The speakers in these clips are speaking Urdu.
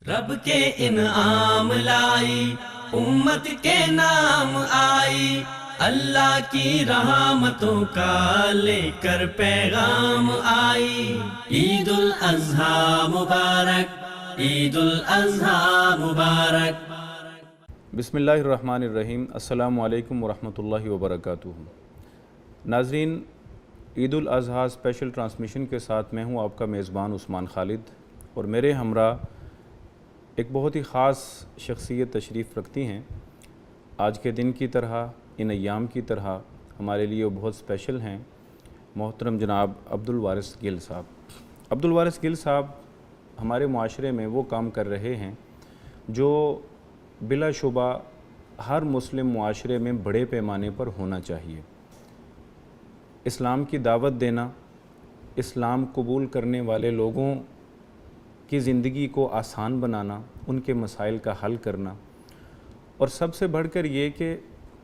رب کے انعام لائی، امت کے نام آئی، اللہ کی رحمتوں کا لے کر پیغام آئی۔ عید الاضحیٰ مبارک، عید الاضحیٰ مبارک۔ بسم اللہ الرحمن الرحیم۔ السلام علیکم ورحمۃ اللہ وبرکاتہ۔ ناظرین، عید الاضحیٰ اسپیشل ٹرانسمیشن کے ساتھ میں ہوں آپ کا میزبان عثمان خالد، اور میرے ہمراہ ایک بہت ہی خاص شخصیت تشریف رکھتی ہیں۔ آج کے دن کی طرح، ان ایام کی طرح ہمارے لیے وہ بہت اسپیشل ہیں، محترم جناب عبدالوارث گل صاحب۔ عبدالوارث گل صاحب ہمارے معاشرے میں وہ کام کر رہے ہیں جو بلا شبہ ہر مسلم معاشرے میں بڑے پیمانے پر ہونا چاہیے۔ اسلام کی دعوت دینا، اسلام قبول کرنے والے لوگوں کی زندگی کو آسان بنانا، ان کے مسائل کا حل کرنا، اور سب سے بڑھ کر یہ کہ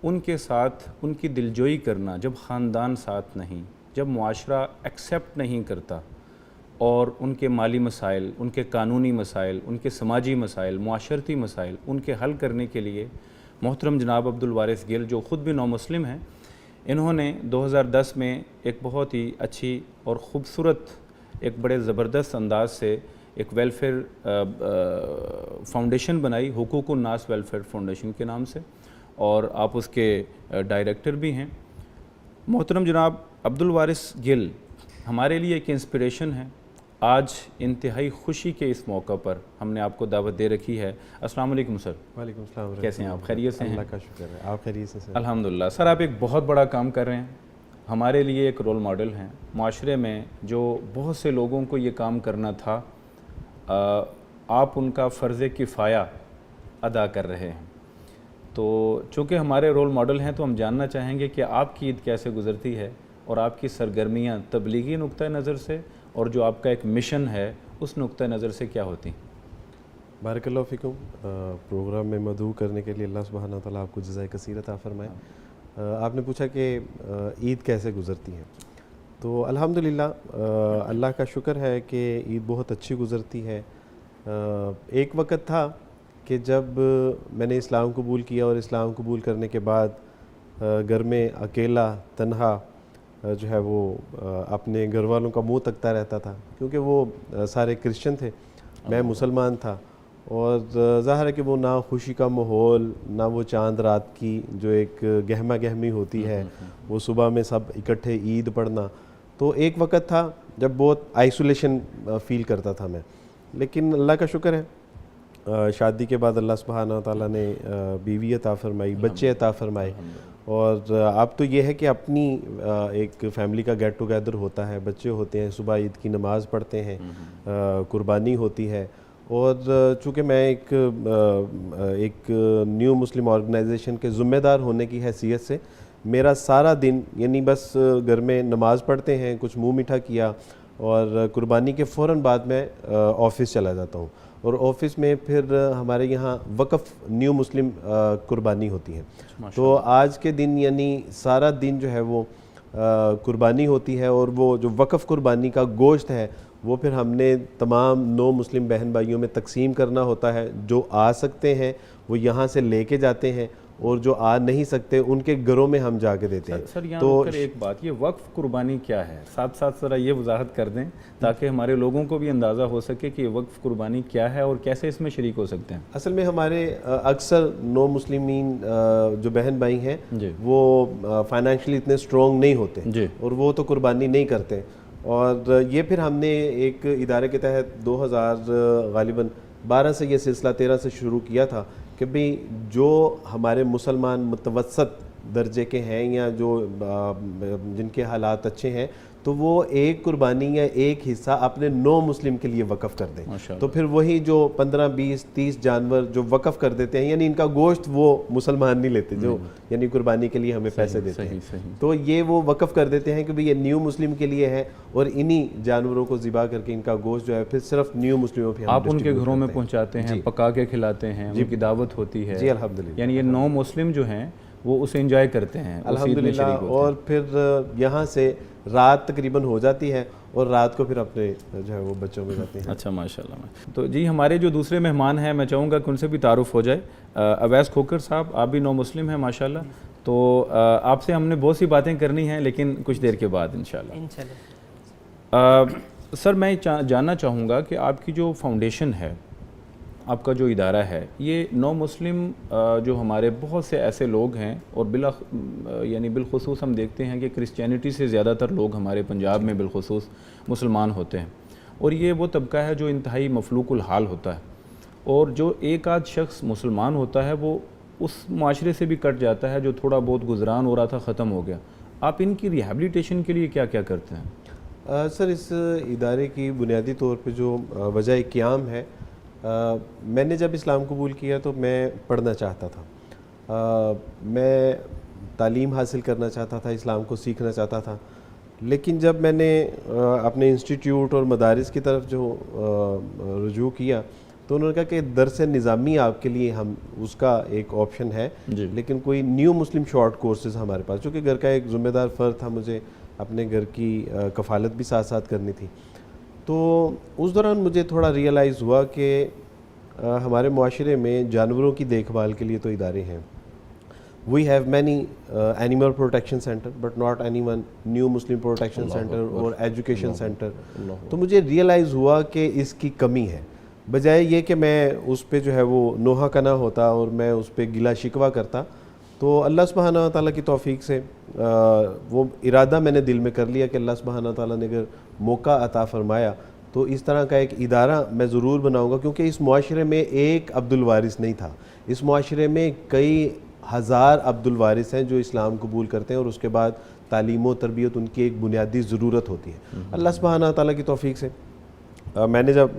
ان کے ساتھ ان کی دلجوئی کرنا جب خاندان ساتھ نہیں، جب معاشرہ ایکسیپٹ نہیں کرتا، اور ان کے مالی مسائل، ان کے قانونی مسائل، ان کے سماجی مسائل، معاشرتی مسائل، ان کے حل کرنے کے لیے محترم جناب عبدالوارث گل، جو خود بھی نو مسلم ہیں، انہوں نے 2010 میں ایک بہت ہی اچھی اور خوبصورت، ایک بڑے زبردست انداز سے ایک ویلفیئر فاؤنڈیشن بنائی، حقوق الناس ویلفیئر فاؤنڈیشن کے نام سے، اور آپ اس کے ڈائریکٹر بھی ہیں۔ محترم جناب عبدالوارث گل ہمارے لیے ایک انسپریشن ہے۔ آج انتہائی خوشی کے اس موقع پر ہم نے آپ کو دعوت دے رکھی ہے۔ السلام علیکم سر۔ وعلیکم السلام۔ کیسے ہیں آپ؟ خیریت سے ہیں؟ اللہ کا شکر ہے، آپ خیریت سے؟ الحمدللہ۔ سر، آپ ایک بہت بڑا کام کر رہے ہیں، ہمارے لیے ایک رول ماڈل ہیں معاشرے میں، جو بہت سے لوگوں کو یہ کام کرنا تھا، آپ ان کا فرض کفایہ ادا کر رہے ہیں۔ تو چونکہ ہمارے رول ماڈل ہیں تو ہم جاننا چاہیں گے کہ آپ کی عید کیسے گزرتی ہے، اور آپ کی سرگرمیاں تبلیغی نقطہ نظر سے اور جو آپ کا ایک مشن ہے اس نقطہ نظر سے کیا ہوتی ہیں؟ بارک اللہ فیکم۔ پروگرام میں مدعو کرنے کے لیے اللہ سبحانہ تعالیٰ آپ کو جزائے کثیر عطا فرمائے۔ آپ نے پوچھا کہ عید کیسے گزرتی ہے، تو الحمدللہ اللہ کا شکر ہے کہ عید بہت اچھی گزرتی ہے۔ ایک وقت تھا کہ جب میں نے اسلام قبول کیا، اور اسلام قبول کرنے کے بعد گھر میں اکیلا تنہا جو ہے وہ اپنے گھر والوں کا منہ تکتا رہتا تھا، کیونکہ وہ سارے کرسچن تھے، میں مسلمان تھا، اور ظاہر ہے کہ وہ نہ خوشی کا ماحول، نہ وہ چاند رات کی جو ایک گہما گہمی ہوتی ہے، وہ صبح میں سب اکٹھے عید پڑھنا۔ تو ایک وقت تھا جب بہت آئسولیشن فیل کرتا تھا میں، لیکن اللہ کا شکر ہے شادی کے بعد اللہ سبحانہ تعالیٰ نے بیوی عطا فرمائی، بچے عطا فرمائے، اور اب تو یہ ہے کہ اپنی ایک فیملی کا گیٹ ٹوگیدر ہوتا ہے، بچے ہوتے ہیں، صبح عید کی نماز پڑھتے ہیں، قربانی ہوتی ہے۔ اور چونکہ میں ایک نیو مسلم آرگنائزیشن کے ذمہ دار ہونے کی حیثیت سے میرا سارا دن یعنی بس گھر میں نماز پڑھتے ہیں، کچھ منہ میٹھا کیا، اور قربانی کے فوراً بعد میں آفس چلا جاتا ہوں، اور آفس میں پھر ہمارے یہاں وقف نیو مسلم قربانی ہوتی ہے۔ تو آج کے دن یعنی سارا دن جو ہے وہ قربانی ہوتی ہے، اور وہ جو وقف قربانی کا گوشت ہے وہ پھر ہم نے تمام نو مسلم بہن بھائیوں میں تقسیم کرنا ہوتا ہے۔ جو آ سکتے ہیں وہ یہاں سے لے کے جاتے ہیں، اور جو آ نہیں سکتے ان کے گھروں میں ہم جا کے دیتے ہیں۔ سر یہاں پر ایک بات، یہ وقف قربانی کیا ہے؟ ساتھ ساتھ ذرا یہ وضاحت کر دیں تاکہ ہمارے لوگوں کو بھی اندازہ ہو سکے کہ یہ وقف قربانی کیا ہے اور کیسے اس میں شریک ہو سکتے ہیں۔ اصل میں ہمارے اکثر نو مسلمین جو بہن بھائی ہیں وہ فائنینشلی اتنے اسٹرانگ نہیں ہوتے، اور وہ تو قربانی نہیں کرتے، اور یہ پھر ہم نے ایک ادارے کے تحت 2012 سے یہ سلسلہ 13 سے شروع کیا تھا کہ بھئی جو ہمارے مسلمان متوسط درجے کے ہیں، یا جو جن کے حالات اچھے ہیں، تو وہ ایک قربانی یا ایک حصہ اپنے نو مسلم کے لیے وقف کر دیں۔ تو پھر وہی جو 15 20 30 جانور جو وقف کر دیتے ہیں، یعنی ان کا گوشت وہ مسلمان نہیں لیتے، جو یعنی قربانی کے لیے ہمیں پیسے دیتے ہیں، تو یہ وہ وقف کر دیتے ہیں کہ بھئی یہ نیو مسلم کے لیے ہے، اور انہی جانوروں کو ذبح کر کے ان کا گوشت جو ہے پھر صرف نیو مسلموں پہ آپ ان کے گھروں میں پہنچاتے ہیں، پکا کے کھلاتے ہیں، ان کی دعوت ہوتی ہے؟ جی الحمدللہ۔ یعنی یہ نو مسلم جو ہیں وہ اسے انجوائے کرتے ہیں الحمدللہ، اور پھر یہاں سے رات تقریباً ہو جاتی ہے اور رات کو پھر اپنے جو ہے وہ بچوں میں جاتے ہیں۔ اچھا ماشاءاللہ۔ تو جی ہمارے جو دوسرے مہمان ہیں میں چاہوں گا کہ ان سے بھی تعارف ہو جائے۔ اویس کھوکھر صاحب، آپ بھی نو مسلم ہیں ماشاءاللہ، تو آپ سے ہم نے بہت سی باتیں کرنی ہیں لیکن کچھ دیر کے بعد انشاءاللہ۔ سر میں جاننا چاہوں گا کہ آپ کی جو فاؤنڈیشن ہے، آپ کا جو ادارہ ہے، یہ نو مسلم جو ہمارے بہت سے ایسے لوگ ہیں، اور یعنی بالخصوص ہم دیکھتے ہیں کہ کرسچینٹی سے زیادہ تر لوگ ہمارے پنجاب میں بالخصوص مسلمان ہوتے ہیں، اور یہ وہ طبقہ ہے جو انتہائی مفلوق الحال ہوتا ہے، اور جو ایک آدھ شخص مسلمان ہوتا ہے وہ اس معاشرے سے بھی کٹ جاتا ہے جو تھوڑا بہت گزران ہو رہا تھا، ختم ہو گیا۔ آپ ان کی ریہیبلیٹیشن کے لیے کیا کیا کرتے ہیں؟ سر اس ادارے کی بنیادی طور پہ جو وجہ قیام ہے، میں نے جب اسلام قبول کیا تو میں پڑھنا چاہتا تھا، میں تعلیم حاصل کرنا چاہتا تھا، اسلام کو سیکھنا چاہتا تھا، لیکن جب میں نے اپنے انسٹیٹیوٹ اور مدارس کی طرف جو رجوع کیا تو انہوں نے کہا کہ درس نظامی آپ کے لیے ہم اس کا ایک آپشن ہے، لیکن کوئی نیو مسلم شارٹ کورسز ہمارے پاس، چونکہ گھر کا ایک ذمہ دار فرد تھا، مجھے اپنے گھر کی کفالت بھی ساتھ ساتھ کرنی تھی۔ تو اس دوران مجھے تھوڑا ریئلائز ہوا کہ ہمارے معاشرے میں جانوروں کی دیکھ بھال کے لیے تو ادارے ہیں، we have many animal protection center but not any one new Muslim protection center اور ایجوکیشن سینٹر۔ تو مجھے ریئلائز ہوا کہ اس کی کمی ہے، بجائے یہ کہ میں اس پہ جو ہے وہ نوحہ کنا ہوتا اور میں اس پہ گلا شکوہ کرتا، تو اللہ سبحانہ و تعالیٰ کی توفیق سے وہ ارادہ میں نے دل میں کر لیا کہ اللہ سبحانہ و تعالیٰ نے اگر موقع عطا فرمایا تو اس طرح کا ایک ادارہ میں ضرور بناؤں گا، کیونکہ اس معاشرے میں ایک عبد الوارث نہیں تھا، اس معاشرے میں کئی ہزار عبد الوارث ہیں جو اسلام قبول کرتے ہیں، اور اس کے بعد تعلیم و تربیت ان کی ایک بنیادی ضرورت ہوتی ہے۔ اللہ سبحانہ و تعالیٰ کی توفیق سے میں نے جب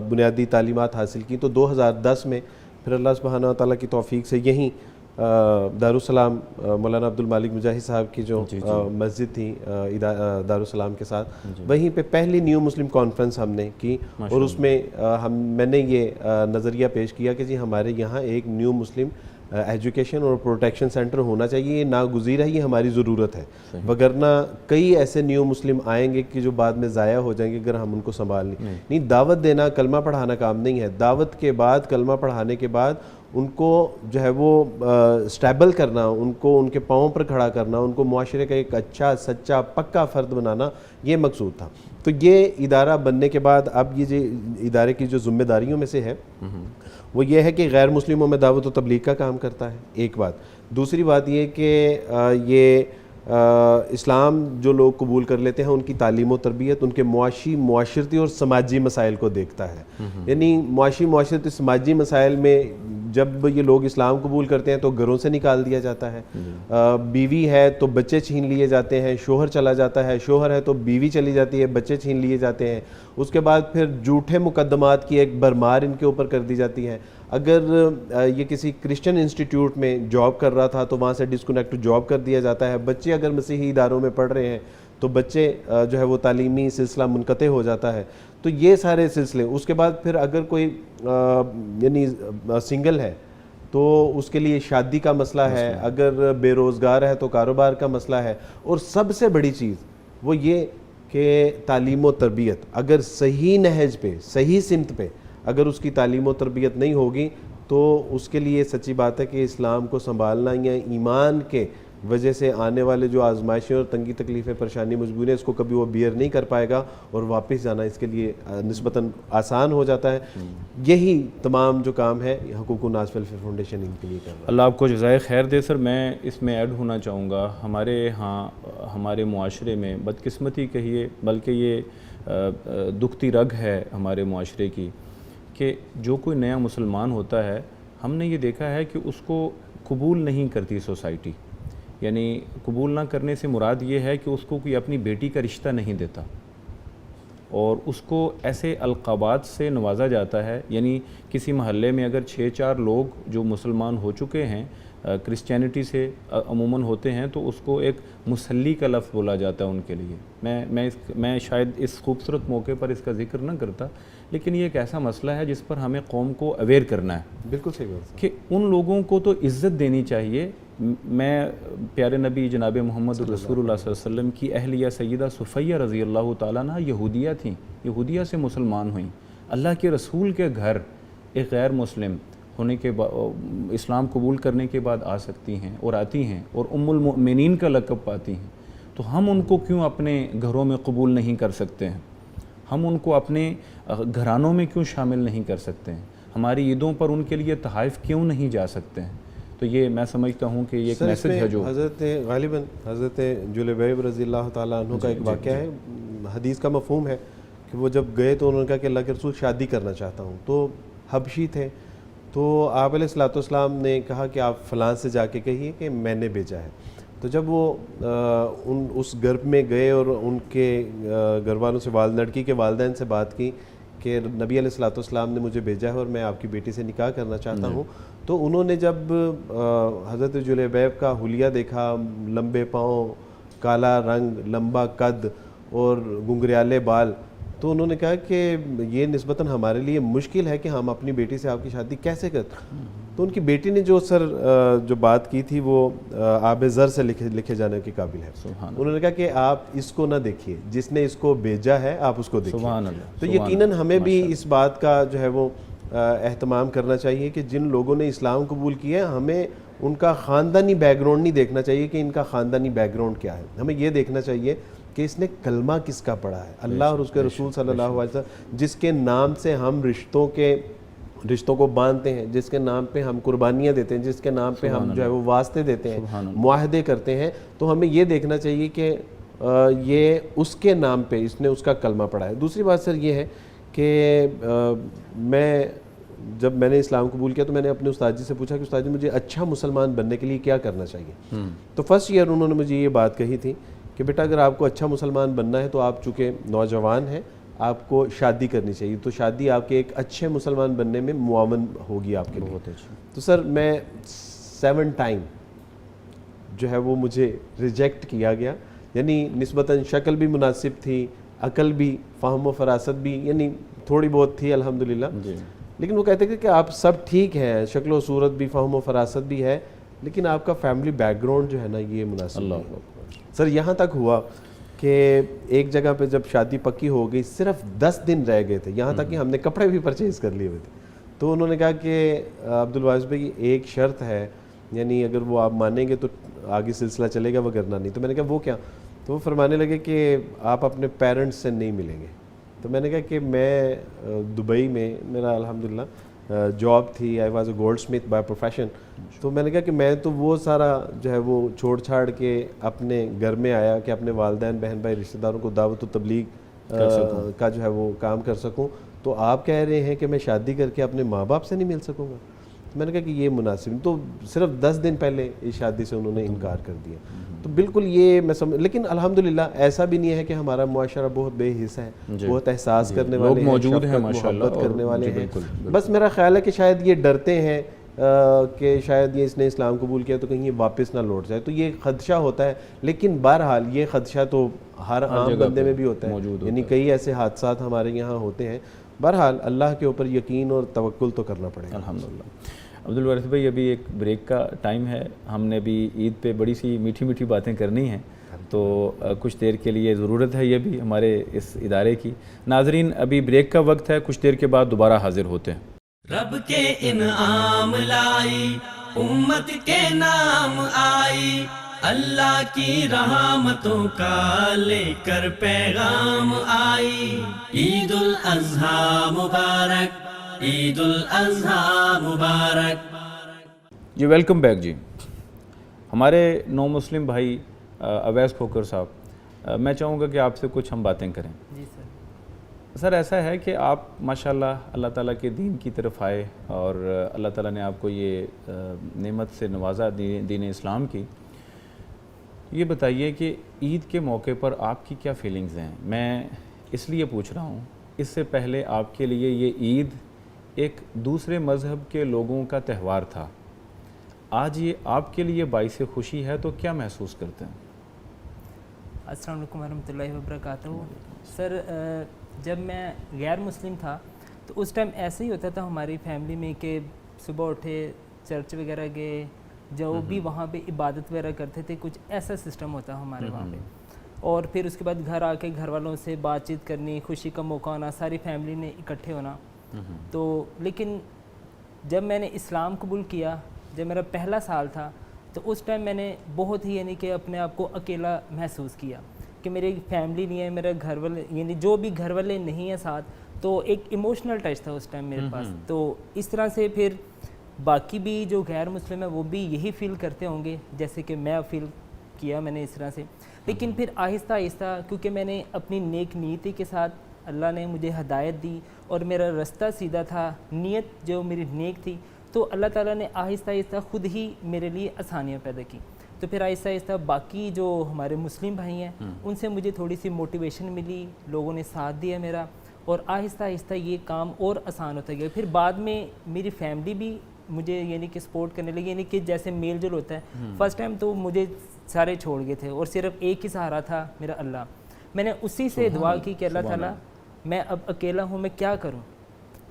بنیادی تعلیمات حاصل کی تو 2010 میں پھر اللہ سبحانہ و تعالیٰ کی توفیق سے یہیں دارالسلام مولانا عبد المالک مجاہد صاحب کی جو مسجد تھی دارالسلام کے ساتھ، وہیں پہ پہلی نیو مسلم کانفرنس ہم نے کی، اور اس میں میں نے یہ نظریہ پیش کیا کہ جی ہمارے یہاں ایک نیو مسلم ایجوکیشن اور پروٹیکشن سینٹر ہونا چاہیے، یہ ناگزیر ہے، یہ ہماری ضرورت ہے، وگرنہ کئی ایسے نیو مسلم آئیں گے کہ جو بعد میں ضائع ہو جائیں گے اگر ہم ان کو سنبھال نہیں۔ دعوت دینا، کلمہ پڑھانا کام نہیں ہے، دعوت کے بعد، کلمہ پڑھانے کے بعد ان کو جو ہے وہ سٹیبل کرنا، ان کو ان کے پاؤں پر کھڑا کرنا، ان کو معاشرے کا ایک اچھا سچا پکا فرد بنانا، یہ مقصود تھا۔ تو یہ ادارہ بننے کے بعد اب یہ جو ادارے کی جو ذمہ داریوں میں سے ہے وہ یہ ہے کہ غیر مسلموں میں دعوت و تبلیغ کا کام کرتا ہے، ایک بات۔ دوسری بات یہ کہ یہ اسلام جو لوگ قبول کر لیتے ہیں ان کی تعلیم و تربیت، ان کے معاشرتی اور سماجی مسائل کو دیکھتا ہے، یعنی معاشرتی سماجی مسائل میں جب یہ لوگ اسلام قبول کرتے ہیں تو گھروں سے نکال دیا جاتا ہے، بیوی ہے تو بچے چھین لیے جاتے ہیں، شوہر چلا جاتا ہے، شوہر ہے تو بیوی چلی جاتی ہے، بچے چھین لیے جاتے ہیں، اس کے بعد پھر جھوٹے مقدمات کی ایک بھرمار ان کے اوپر کر دی جاتی ہے۔ اگر یہ کسی کرسچن انسٹیٹیوٹ میں جاب کر رہا تھا تو وہاں سے ڈسکنیکٹ جاب کر دیا جاتا ہے، بچے اگر مسیحی اداروں میں پڑھ رہے ہیں تو بچے جو ہے وہ تعلیمی سلسلہ منقطع ہو جاتا ہے۔ تو یہ سارے سلسلے، اس کے بعد پھر اگر کوئی یعنی سنگل ہے تو اس کے لیے شادی کا مسئلہ ہے، اگر بے روزگار ہے تو کاروبار کا مسئلہ ہے، اور سب سے بڑی چیز وہ یہ کہ تعلیم و تربیت اگر صحیح نہج پہ، صحیح سمت پہ اگر اس کی تعلیم و تربیت نہیں ہوگی تو اس کے لیے سچی بات ہے کہ اسلام کو سنبھالنا یا ایمان کے وجہ سے آنے والے جو آزمائشیں اور تنگی تکلیفیں، پریشانی، مجبوریاں، اس کو کبھی وہ بیئر نہیں کر پائے گا، اور واپس جانا اس کے لیے نسبتاً آسان ہو جاتا ہے۔ یہی تمام جو کام ہے حقوق الناس ویلفیئر فاؤنڈیشن ان کے لیے کر رہا ہے۔ اللہ آپ کو جزائے خیر دے۔ سر میں اس میں ایڈ ہونا چاہوں گا، ہمارے ہاں ہمارے معاشرے میں بدقسمتی کہیے بلکہ یہ دکھتی رگ ہے ہمارے معاشرے کی کہ جو کوئی نیا مسلمان ہوتا ہے ہم نے یہ دیکھا ہے کہ اس کو قبول نہیں کرتی سوسائٹی، یعنی قبول نہ کرنے سے مراد یہ ہے کہ اس کو کوئی اپنی بیٹی کا رشتہ نہیں دیتا، اور اس کو ایسے القابات سے نوازا جاتا ہے، یعنی کسی محلے میں اگر 6-4 لوگ جو مسلمان ہو چکے ہیں کرسچینٹی سے عموماً ہوتے ہیں تو اس کو ایک مسلی کا لفظ بولا جاتا ہے ان کے لیے۔ میں شاید اس خوبصورت موقع پر اس کا ذکر نہ کرتا، لیکن یہ ایک ایسا مسئلہ ہے جس پر ہمیں قوم کو اویئر کرنا ہے۔ بالکل صحیح بات کہ ان لوگوں کو تو عزت دینی چاہیے میں پیارے نبی جناب محمد رسول اللہ صلی اللہ علیہ وسلم کی اہلیہ سیدہ صفیہ رضی اللہ تعالیٰ عنہ یہودیہ تھیں، یہودیہ سے مسلمان ہوئیں، اللہ کے رسول کے گھر ایک غیر مسلم ہونے کے بعد اسلام قبول کرنے کے بعد آ سکتی ہیں اور آتی ہیں اور ام المؤمنین کا لقب پاتی ہیں، تو ہم ان کو کیوں اپنے گھروں میں قبول نہیں کر سکتے ہیں؟ ہم ان کو اپنے گھرانوں میں کیوں شامل نہیں کر سکتے ہیں؟ ہماری عیدوں پر ان کے لیے تحائف کیوں نہیں جا سکتے ہیں؟ تو یہ میں سمجھتا ہوں کہ یہ ایک میسج ہے جو حضرت غالباً حضرت جلیبیب رضی اللہ تعالیٰ عنہ کا ایک واقعہ ہے، حدیث کا مفہوم ہے کہ وہ جب گئے تو انہوں نے کہا کہ اللہ کے رسول شادی کرنا چاہتا ہوں، تو حبشی تھے، تو آپ علیہ الصلوۃ والسلام نے کہا کہ آپ فلاں سے جا کے کہیے کہ میں نے بھیجا ہے۔ تو جب وہ اس گھر میں گئے اور ان کے گھر والوں سے لڑکی کے والدین سے بات کی کہ نبی علیہ الصلوۃ والسلام نے مجھے بھیجا ہے اور میں آپ کی بیٹی سے نکاح کرنا چاہتا ہوں، تو انہوں نے جب حضرت جلیبیب کا حلیہ دیکھا، لمبے پاؤں، کالا رنگ، لمبا قد اور گنگریالے بال، تو انہوں نے کہا کہ یہ نسبتاً ہمارے لیے مشکل ہے کہ ہم اپنی بیٹی سے آپ کی شادی کیسے کرتے۔ تو ان کی بیٹی نے جو بات کی تھی وہ آب زر سے لکھے جانے کے قابل ہے۔ انہوں نے کہا کہ آپ اس کو نہ دیکھیے، جس نے اس کو بھیجا ہے آپ اس کو دیکھیے۔ تو یقیناً ہمیں بھی اس بات کا جو ہے وہ اہتمام کرنا چاہیے کہ جن لوگوں نے اسلام قبول کیا ہے ہمیں ان کا خاندانی بیک گراؤنڈ نہیں دیکھنا چاہیے کہ ان کا خاندانی بیک گراؤنڈ کیا ہے، ہمیں یہ دیکھنا چاہیے کہ اس نے کلمہ کس کا پڑھا ہے، اللہ اور اس کے رسول صلی اللہ علیہ وسلم جس کے نام سے ہم رشتوں کو باندھتے ہیں، جس کے نام پہ ہم قربانیاں دیتے ہیں، جس کے نام پہ ہم جو ہے وہ واسطے دیتے ہیں، معاہدے کرتے ہیں، تو ہمیں یہ دیکھنا چاہیے کہ یہ اس کے نام پہ اس نے اس کا کلمہ پڑھا ہے۔ دوسری بات سر یہ ہے کہ جب میں نے اسلام قبول کیا تو میں نے اپنے استاد جی سے پوچھا کہ استاد جی مجھے اچھا مسلمان بننے کے لیے کیا کرنا چاہیے؟ تو فرسٹ ایئر انہوں نے مجھے یہ بات کہی تھی کہ بیٹا اگر آپ کو اچھا مسلمان بننا ہے تو آپ چونکہ نوجوان ہیں آپ کو شادی کرنی چاہیے، تو شادی آپ کے ایک اچھے مسلمان بننے میں معاون ہوگی آپ کے لیے۔ تو سر میں 7 ٹائم جو ہے وہ مجھے ریجیکٹ کیا گیا، یعنی نسبتاً شکل بھی مناسب تھی، عقل بھی، فہم و فراست بھی یعنی تھوڑی بہت تھی الحمدللہ، لیکن وہ کہتے تھے کہ آپ سب ٹھیک ہیں، شکل و صورت بھی، فہم و فراست بھی ہے، لیکن آپ کا فیملی بیک گراؤنڈ جو ہے نا یہ مناسب نہیں۔ سر یہاں تک ہوا کہ ایک جگہ پہ جب شادی پکی ہو گئی صرف 10 دن رہ گئے تھے، یہاں تک کہ ہم نے کپڑے بھی پرچیز کر لیے ہوئے تھے، تو انہوں نے کہا کہ عبدالواعظ بھائی ایک شرط ہے، یعنی اگر وہ آپ مانیں گے تو آگے سلسلہ چلے گا، وگرنہ نہیں۔ تو میں نے کہا وہ کیا؟ تو وہ فرمانے لگے کہ آپ اپنے پیرنٹس سے نہیں ملیں گے۔ تو میں نے کہا کہ میں دبئی میں میرا الحمدللہ جاب تھی، I was a gold Smith by profession, تو میں نے کہا کہ میں تو وہ سارا جو ہے وہ چھوڑ چھاڑ کے اپنے گھر میں آیا کہ اپنے والدین بہن بھائی رشتہ داروں کو دعوت و تبلیغ کا جو ہے وہ کام کر سکوں، تو آپ کہہ رہے ہیں کہ میں شادی کر کے اپنے ماں باپ سے نہیں مل سکوں گا؟ میں نے کہا کہ یہ مناسب نہیں، تو صرف 10 دن پہلے اس شادی سے انہوں نے انکار کر دیا۔ تو بالکل یہ میں لیکن الحمدللہ ایسا بھی نہیں ہے کہ ہمارا معاشرہ بہت بے حس ہے، بہت احساس کرنے والے موجود ہیں، محبت کرنے والے ہیں، بس میرا خیال ہے کہ شاید یہ ڈرتے ہیں کہ شاید یہ اس نے اسلام قبول کیا تو کہیں یہ واپس نہ لوٹ جائے، تو یہ خدشہ ہوتا ہے، لیکن بہرحال یہ خدشہ تو ہر عام بندے میں بھی ہوتا ہے، یعنی کئی ایسے حادثات ہمارے یہاں ہوتے ہیں۔ بہرحال اللہ کے اوپر یقین اور توکل تو کرنا پڑے گا الحمدللہ۔ عبدالوارث بھائی ابھی ایک بریک کا ٹائم ہے، ہم نے بھی عید پہ بڑی سی میٹھی میٹھی باتیں کرنی ہیں، تو کچھ دیر کے لیے ضرورت ہے یہ بھی ہمارے اس ادارے کی۔ ناظرین ابھی بریک کا وقت ہے، کچھ دیر کے بعد دوبارہ حاضر ہوتے ہیں۔ رب کے انعام لائی، امت کے نام آئی، اللہ کی رحمتوں کا لے کر پیغام آئی۔ عید الاضحیٰ مبارک، عید الاضحیٰ مبارک۔ جی ویلکم بیک جی۔ ہمارے نو مسلم بھائی اویس کھوکھر صاحب، میں چاہوں گا کہ آپ سے کچھ ہم باتیں کریں۔ جی سر۔ سر ایسا ہے کہ آپ ماشاءاللہ اللہ تعالیٰ کے دین کی طرف آئے اور اللہ تعالیٰ نے آپ کو یہ نعمت سے نوازا دین اسلام کی۔ یہ بتائیے کہ عید کے موقع پر آپ کی کیا فیلنگز ہیں؟ میں اس لیے پوچھ رہا ہوں، اس سے پہلے آپ کے لیے یہ عید ایک دوسرے مذہب کے لوگوں کا تہوار تھا، آج یہ آپ کے لیے باعث خوشی ہے، تو کیا محسوس کرتے ہیں؟ السلام علیکم ورحمۃ اللہ وبرکاتہ۔ سر جب میں غیر مسلم تھا تو اس ٹائم ایسے ہی ہوتا تھا ہماری فیملی میں کہ صبح اٹھے، چرچ وغیرہ گئے، جو بھی وہاں پہ عبادت وغیرہ کرتے تھے, کچھ ایسا سسٹم ہوتا ہمارے وہاں پہ. اور پھر اس کے بعد گھر آ کے گھر والوں سے بات چیت کرنی, خوشی کا موقع ہونا, ساری فیملی نے اکٹھے ہونا. تو لیکن جب میں نے اسلام قبول کیا, جب میرا پہلا سال تھا, تو اس ٹائم میں نے بہت ہی یعنی کہ اپنے آپ کو اکیلا محسوس کیا کہ میری فیملی نہیں ہے, میرے گھر والے یعنی جو بھی گھر والے نہیں ہیں ساتھ, تو ایک ایموشنل ٹچ تھا اس ٹائم میرے پاس. تو اس طرح سے پھر باقی بھی جو غیر مسلم ہیں وہ بھی یہی فیل کرتے ہوں گے جیسے کہ میں فیل کیا میں نے اس طرح سے. لیکن پھر آہستہ آہستہ کیونکہ میں نے اپنی نیک نیتی کے ساتھ, اللہ نے مجھے ہدایت دی اور میرا رستہ سیدھا تھا, نیت جو میری نیک تھی, تو اللہ تعالیٰ نے آہستہ آہستہ خود ہی میرے لیے آسانیاں پیدا کی. تو پھر آہستہ آہستہ باقی جو ہمارے مسلم بھائی ہیں ان سے مجھے تھوڑی سی موٹیویشن ملی, لوگوں نے ساتھ دیا میرا, اور آہستہ آہستہ یہ کام اور آسان ہوتا گیا. پھر بعد میں میری فیملی بھی مجھے یعنی کہ سپورٹ کرنے لگی, یعنی کہ جیسے میل جل ہوتا ہے. فرسٹ ٹائم تو مجھے سارے چھوڑ گئے تھے اور صرف ایک ہی سہارا تھا میرا اللہ. میں نے اسی سے دعا کی کہ اللہ تعالیٰ میں اب اکیلا ہوں, میں کیا کروں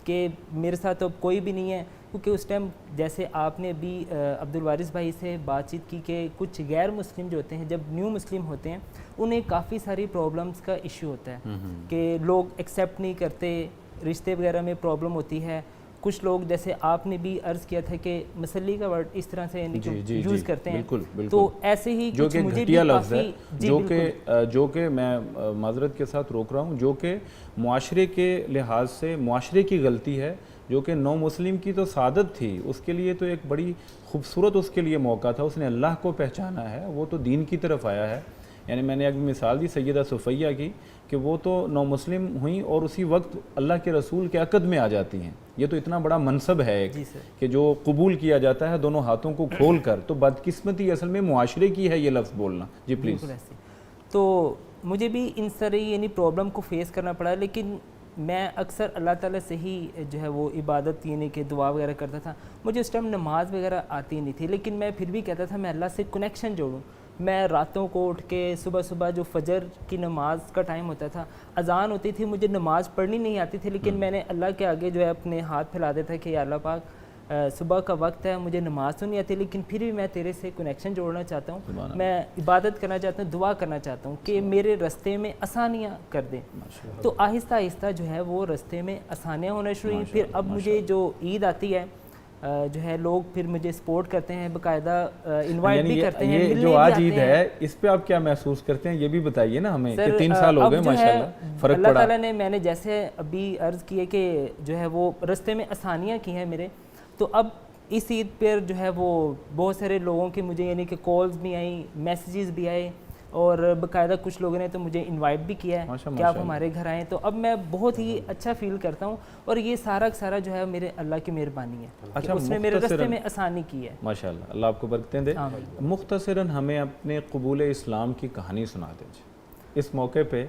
کہ میرے ساتھ اب کوئی بھی نہیں ہے. کیونکہ اس ٹائم جیسے آپ نے ابھی عبدالوارث بھائی سے بات چیت کی کہ کچھ غیر مسلم جو ہوتے ہیں جب نیو مسلم ہوتے ہیں انہیں کافی ساری پرابلمس کا ایشو ہوتا ہے کہ لوگ ایکسیپٹ نہیں کرتے, رشتے وغیرہ میں پرابلم ہوتی ہے. کچھ لوگ جیسے آپ نے بھی عرض کیا تھا کہ مسلی کا ورڈ اس طرح سے یعنی کہ یوز کرتے ہیں, تو ایسے ہی جو کہ گھٹیا لفظ ہے, جو کہ میں معذرت کے ساتھ روک رہا ہوں, جو کہ معاشرے کے لحاظ سے معاشرے کی غلطی ہے, جو کہ نو مسلم کی تو سعادت تھی, اس کے لیے تو ایک بڑی خوبصورت اس کے لیے موقع تھا, اس نے اللہ کو پہچانا ہے, وہ تو دین کی طرف آیا ہے. یعنی میں نے ایک مثال دی سیدہ صفیہ کی کہ وہ تو نو مسلم ہوئیں اور اسی وقت اللہ کے رسول کے عقد میں آ جاتی ہیں. یہ تو اتنا بڑا منصب ہے ایک کہ جو قبول کیا جاتا ہے دونوں ہاتھوں کو کھول کر. تو بدقسمتی اصل میں معاشرے کی ہے یہ لفظ بولنا. جی پلیز. تو مجھے بھی ان ساری یعنی پرابلم کو فیس کرنا پڑا, لیکن میں اکثر اللہ تعالیٰ سے ہی جو ہے وہ عبادت یعنی کہ دعا وغیرہ کرتا تھا. مجھے اس ٹائم نماز وغیرہ آتی نہیں تھی, لیکن میں پھر بھی کہتا تھا میں اللہ سے کنیکشن جوڑوں. میں راتوں کو اٹھ کے صبح جو فجر کی نماز کا ٹائم ہوتا تھا, اذان ہوتی تھی, مجھے نماز پڑھنی نہیں آتی تھی, لیکن میں نے اللہ کے آگے جو ہے اپنے ہاتھ پھیلا دیتا کہ یا اللہ پاک صبح کا وقت ہے, مجھے نماز تو نہیں آتی لیکن پھر بھی میں تیرے سے کنیکشن جوڑنا چاہتا ہوں, میں عبادت کرنا چاہتا ہوں, دعا کرنا چاہتا ہوں کہ میرے رستے میں آسانیاں کر دیں. تو آہستہ آہستہ جو ہے وہ رستے میں آسانیاں ہونا شروع ہوئیں. پھر اب مجھے جو عید آتی ہے جو ہے لوگ پھر مجھے سپورٹ کرتے ہیں, باقاعدہ انوائٹ بھی کرتے ہیں. یہ جو آج عید ہے اس پہ آپ کیا محسوس کرتے ہیں یہ بھی بتائیے نا ہمیں, کہ 3 سال ہو گئے ماشاءاللہ فرق پڑا. اللہ تعالیٰ نے, میں نے جیسے ابھی عرض کی ہے کہ جو ہے وہ رستے میں آسانیاں کی ہیں میرے, تو اب اس عید پر جو ہے وہ بہت سارے لوگوں کی مجھے یعنی کہ کالز بھی آئیں, میسیجز بھی آئے, اور باقاعدہ کچھ لوگوں نے تو مجھے انوائٹ بھی کیا ہے کہ آپ ہمارے گھر آئیں. تو اب میں بہت ہی اچھا فیل کرتا ہوں, اور یہ سارا جو ہے میرے اللہ کی مہربانی ہے کہ اس نے میرے راستے میں آسانی کی ہے. ماشاءاللہ, اللہ آپ کو برکتیں دے. مختصراً ہمیں اپنے قبول اسلام کی کہانی سنا دیجیے اس موقع پہ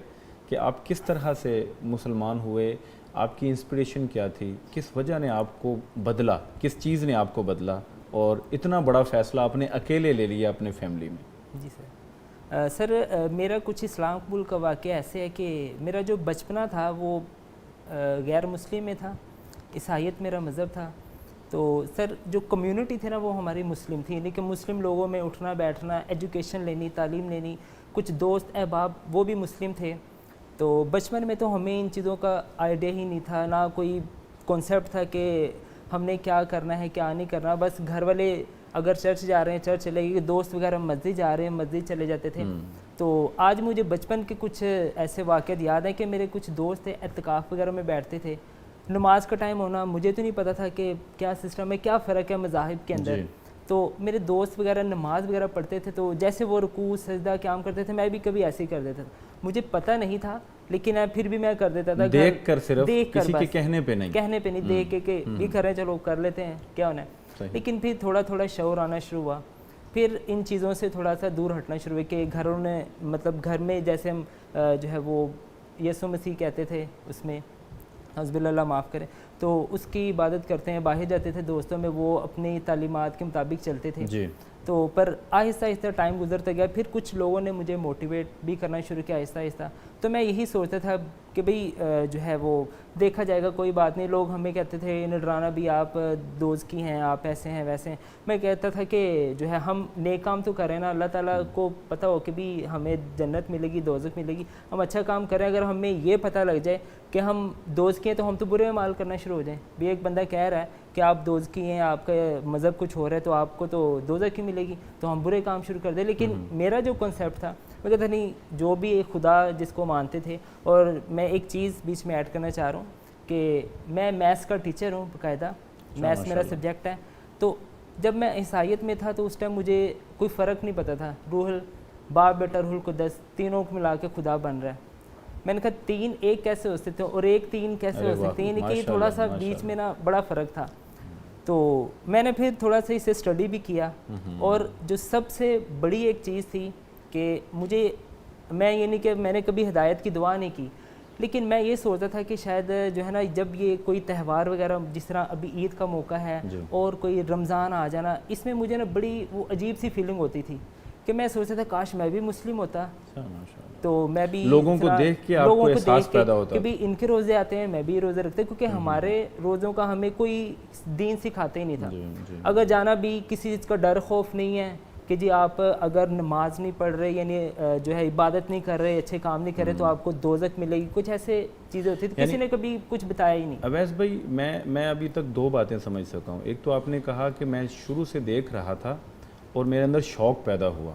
کہ آپ کس طرح سے مسلمان ہوئے, آپ کی انسپریشن کیا تھی, کس وجہ نے آپ کو بدلا, کس چیز نے آپ کو بدلا, اور اتنا بڑا فیصلہ آپ نے اکیلے لے لیا اپنے فیملی میں. جی سر, میرا کچھ اسلام قبول کا واقعہ ایسے ہے کہ میرا جو بچپنا تھا وہ غیر مسلم میں تھا, عیسائیت میرا مذہب تھا. تو سر جو کمیونٹی تھی نا وہ ہماری مسلم تھی, یعنی کہ مسلم لوگوں میں اٹھنا بیٹھنا, ایجوکیشن لینی, تعلیم لینی. کچھ دوست احباب وہ بھی مسلم تھے. تو بچپن میں تو ہمیں ان چیزوں کا آئیڈیا ہی نہیں تھا, نہ کوئی کانسیپٹ تھا کہ ہم نے کیا کرنا ہے کیا نہیں کرنا. بس گھر والے اگر چرچ جا رہے ہیں چرچ چلے گئے, دوست وغیرہ مسجد جا رہے ہیں مسجد چلے جاتے تھے. تو آج مجھے بچپن کے کچھ ایسے واقعات یاد ہیں کہ میرے کچھ دوست تھے اعتکاف وغیرہ میں بیٹھتے تھے, نماز کا ٹائم ہونا, مجھے تو نہیں پتا تھا کہ کیا سسٹم ہے, کیا فرق ہے مذاہب کے اندر. تو میرے دوست وغیرہ نماز وغیرہ پڑھتے تھے, تو جیسے وہ رکوع سجدہ قیام کرتے تھے میں بھی کبھی ایسے ہی کر دیتا تھا. مجھے پتہ نہیں تھا لیکن پھر بھی میں کر دیتا تھا, دیکھ کر, صرف کسی کے کہنے پہ نہیں, دیکھ کے کہ یہ کر رہے ہیں چلو کر لیتے ہیں کیا ہونا ہے. لیکن پھر تھوڑا شعور آنا شروع ہوا, پھر ان چیزوں سے تھوڑا سا دور ہٹنا شروع ہوا کہ گھروں نے مطلب گھر میں جیسے ہم جو ہے وہ یسوع مسیح کہتے تھے, اس میں حسب اللہ معاف کرے, تو اس کی عبادت کرتے ہیں, باہر جاتے تھے دوستوں میں, وہ اپنی تعلیمات کے مطابق چلتے تھے. تو پر آہستہ آہستہ ٹائم گزرتا گیا, پھر کچھ لوگوں نے مجھے موٹیویٹ بھی کرنا شروع کیا آہستہ آہستہ. تو میں یہی سوچتا تھا کہ بھئی جو ہے وہ دیکھا جائے گا، کوئی بات نہیں. لوگ ہمیں کہتے تھے نڈرانا بھی آپ دوست کی ہیں، آپ ایسے ہیں ویسے ہیں. میں کہتا تھا کہ جو ہے ہم نیک کام تو کریں نا، اللہ تعالیٰ کو پتہ ہو کہ بھی ہمیں جنت ملے گی، دوزخ ملے گی. ہم اچھا کام کریں. اگر ہمیں یہ پتہ لگ جائے کہ ہم دوست کی ہیں تو ہم تو برے اعمال کرنا شروع ہو جائیں. بھی ایک بندہ کہہ رہا ہے کہ آپ دوست کی ہیں، آپ کا مذہب کچھ ہو رہا ہے تو آپ کو تو دوزخ کی ملے گی، تو ہم برے کام شروع کر دیں. لیکن میرا جو کنسیپٹ تھا، میں کہتا نہیں، جو بھی ایک خدا جس کو مانتے تھے. اور میں ایک چیز بیچ میں ایڈ کرنا چاہ رہا ہوں کہ میں میتھس کا ٹیچر ہوں باقاعدہ، میتھس میرا سبجیکٹ ہے. تو جب میں عیسائیت میں تھا تو اس ٹائم مجھے کوئی فرق نہیں پتہ تھا، روح باپ بیٹا روح القدس تینوں کو ملا کے خدا بن رہا ہے. میں نے کہا تین ایک کیسے ہو سکتے ہیں اور ایک تین کیسے ہو سکتے ہیں، یعنی کہ تھوڑا سا بیچ میں نا بڑا فرق تھا. تو میں نے پھر تھوڑا سا اسے اسٹڈی بھی کیا. اور جو سب سے بڑی ایک چیز تھی کہ مجھے، میں یعنی کہ میں نے کبھی ہدایت کی دعا نہیں کی، لیکن میں یہ سوچتا تھا کہ شاید جو ہے نا جب یہ کوئی تہوار وغیرہ، جس طرح ابھی عید کا موقع ہے اور کوئی رمضان آ جانا، اس میں مجھے نا بڑی وہ عجیب سی فیلنگ ہوتی تھی کہ میں سوچتا تھا کاش میں بھی مسلم ہوتا تو میں بھی لوگوں کو دیکھ کے آپ کو احساس پیدا ہوتا کہ بھی ان کے روزے آتے ہیں میں بھی روزے رکھتے، کیونکہ ہمارے روزوں کا ہمیں کوئی دین سکھاتے ہی نہیں تھا. اگر جانا بھی کسی چیز کا ڈر خوف نہیں ہے کہ جی آپ اگر نماز نہیں پڑھ رہے، یعنی جو ہے عبادت نہیں کر رہے، اچھے کام نہیں کر رہے تو آپ کو دوزخ ملے گی. کچھ ایسے چیزیں ہوتی تھیں، کسی نے کبھی کچھ بتایا ہی نہیں. اویس بھائی، میں ابھی تک دو باتیں سمجھ سکا ہوں. ایک تو آپ نے کہا کہ میں شروع سے دیکھ رہا تھا اور میرے اندر شوق پیدا ہوا،